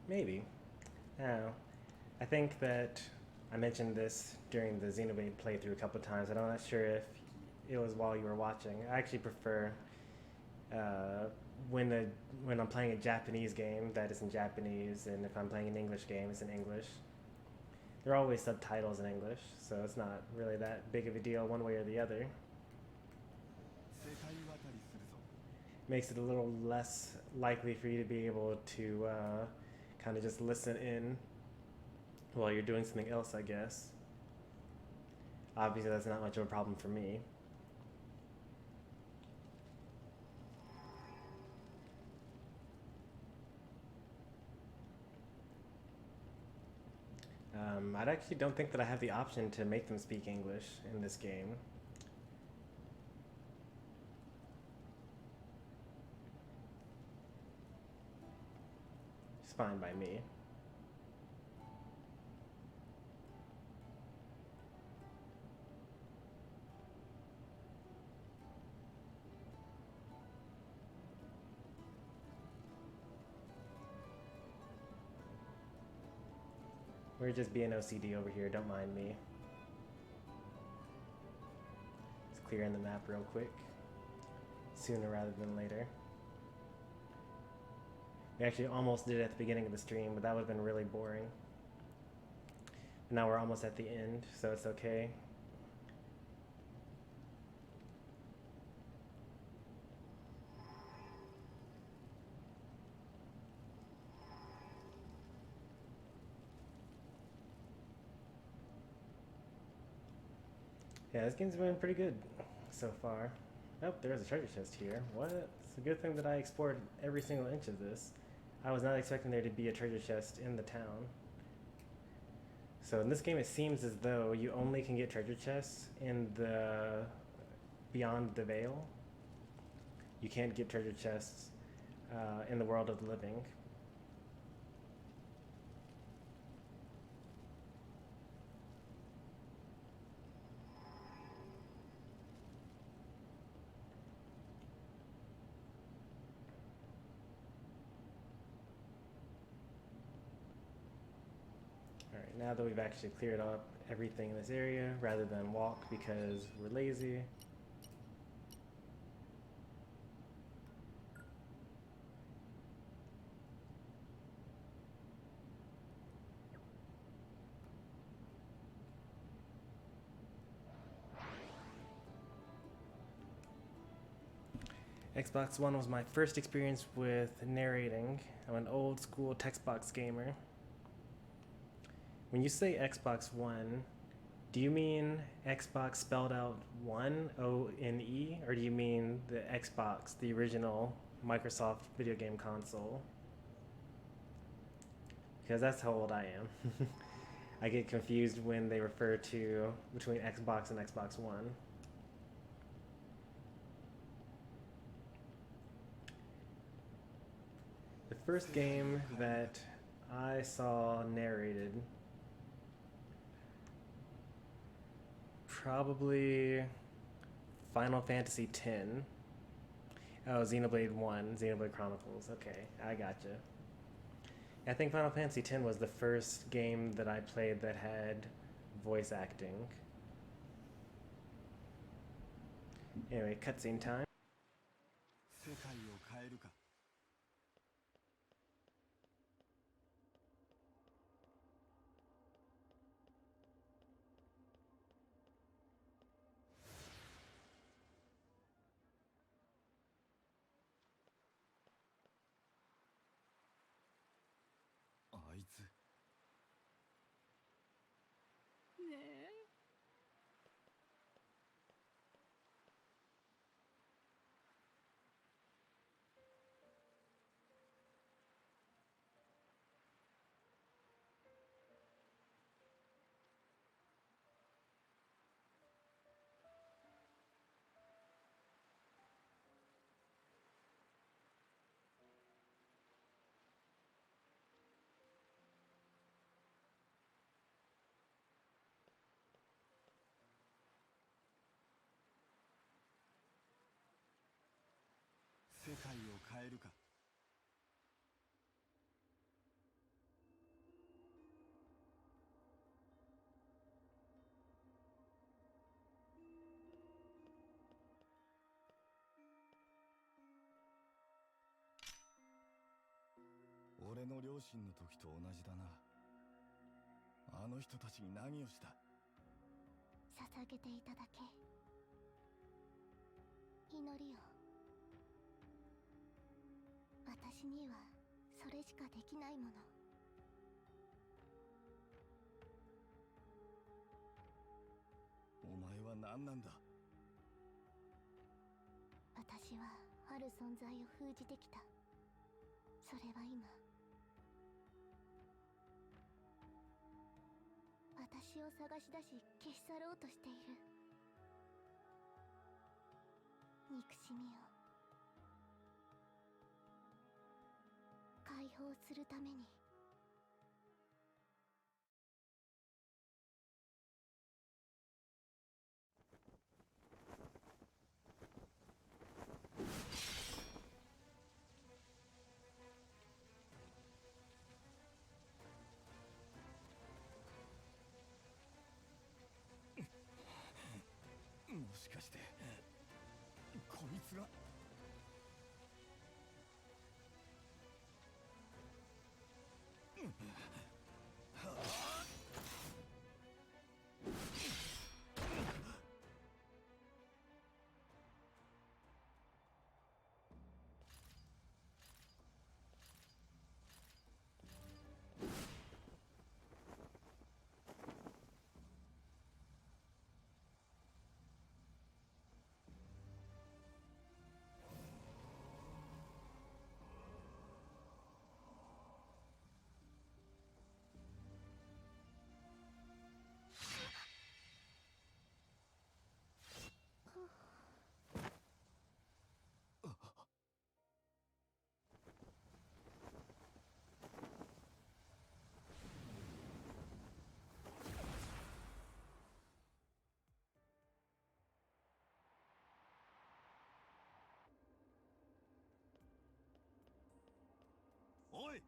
Maybe. I don't know. I think that I mentioned this during the Xenoblade playthrough a couple of times. I'm not sure if it was while you were watching. I actually prefer when I'm playing a Japanese game that is in Japanese, and if I'm playing an English game, it's in English. There are always subtitles in English, so it's not really that big of a deal one way or the other. Makes it a little less likely for you to be able to kind of just listen in while you're doing something else, I guess. Obviously, that's not much of a problem for me. I actually don't think that I have the option to make them speak English in this game. It's fine by me. We're just being OCD over here, don't mind me. Just clearing the map real quick. Sooner rather than later. We actually almost did it at the beginning of the stream, but that would have been really boring. Now we're almost at the end, so it's okay. Yeah, this game's been pretty good so far. Oh, there's a treasure chest here. What? It's a good thing that I explored every single inch of this. I was not expecting there to be a treasure chest in the town. So in this game, it seems as though you only can get treasure chests in the Beyond the Veil. You can't get treasure chests in the world of the living. Alright, now that we've actually cleared up everything in this area, rather than walk because we're lazy. Xbox One was my first experience with narrating. I'm an old school text box gamer. When you say Xbox One, do you mean Xbox spelled out one, O-N-E, or do you mean the Xbox, the original Microsoft video game console? Because that's how old I am. I get confused when they refer to between Xbox and Xbox One. The first game that I saw narrated, probably Final Fantasy X. Oh, Xenoblade 1, Xenoblade Chronicles. Okay, I gotcha. I think Final Fantasy X was the first game that I played that had voice acting. Anyway, cutscene time. 俺の両親の時と同じだな。あの人たちに何をした？捧げていただけ。祈りを。私にはそれしかできないもの。お前は何なんだ？私はある存在を封じてきた。それは今、私を探し出し消し去ろうとしている。憎しみを解放するために。もしかしてこいつが。おい、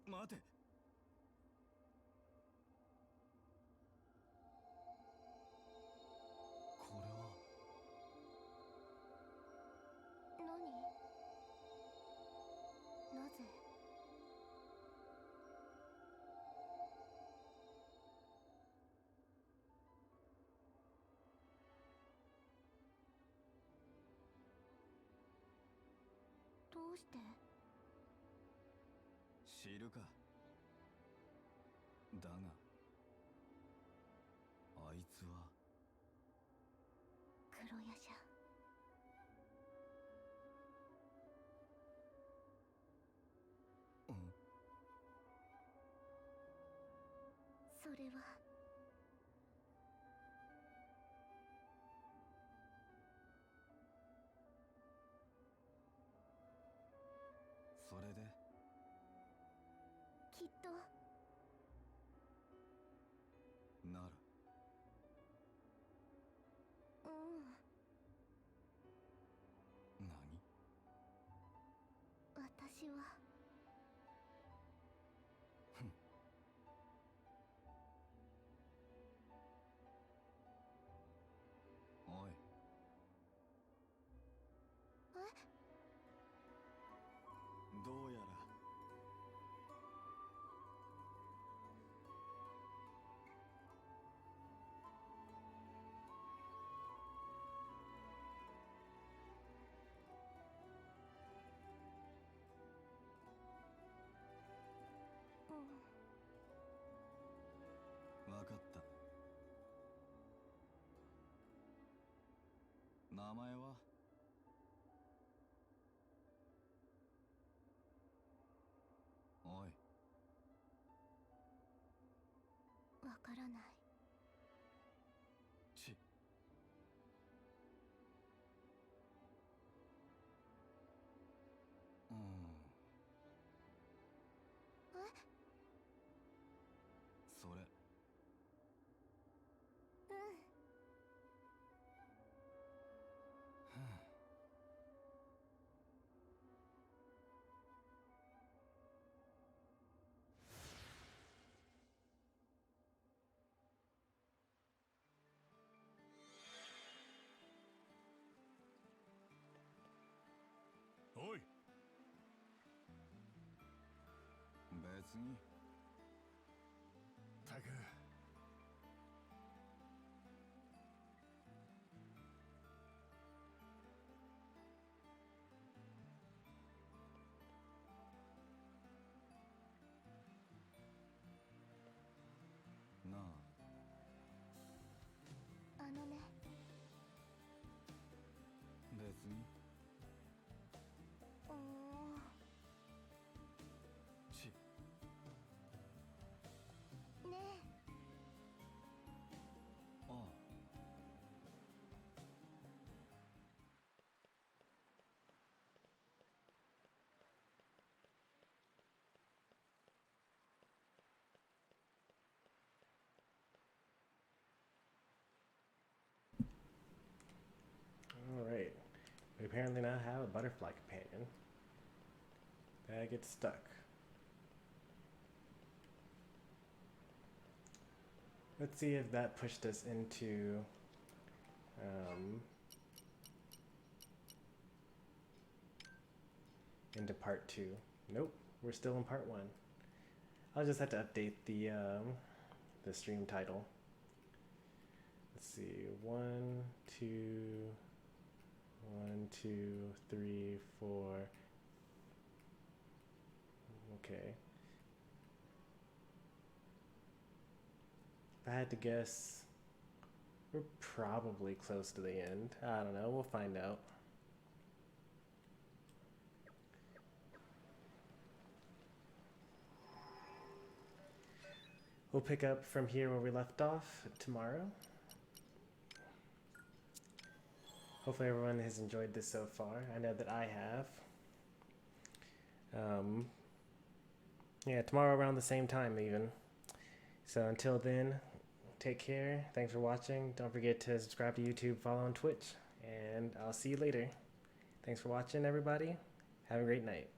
待て。これは何？なぜ？どうして？知るか。だがあいつは黒夜叉。それはそれできっと。なら何？私はおい、どうやらわかった。名前は？おい、わからない。ち。それに。たく。なあ。あのね。別に。ち。ねえ。ああ。Alright. We apparently now have a butterfly companion. That gets stuck. Let's see if that pushed us into part 2. Nope, we're still in part 1. I'll just have to update the stream title. Let's see, 1, 2, 1, 2, 3, 4. Okay. If I had to guess, we're probably close to the end. I don't know, we'll find out. We'll pick up from here where we left off tomorrow. Hopefully everyone has enjoyed this so far. I know that I have. Yeah, tomorrow around the same time even. So until then, take care. Thanks for watching. Don't forget to subscribe to YouTube, follow on Twitch, and I'll see you later. Thanks for watching, everybody. Have a great night.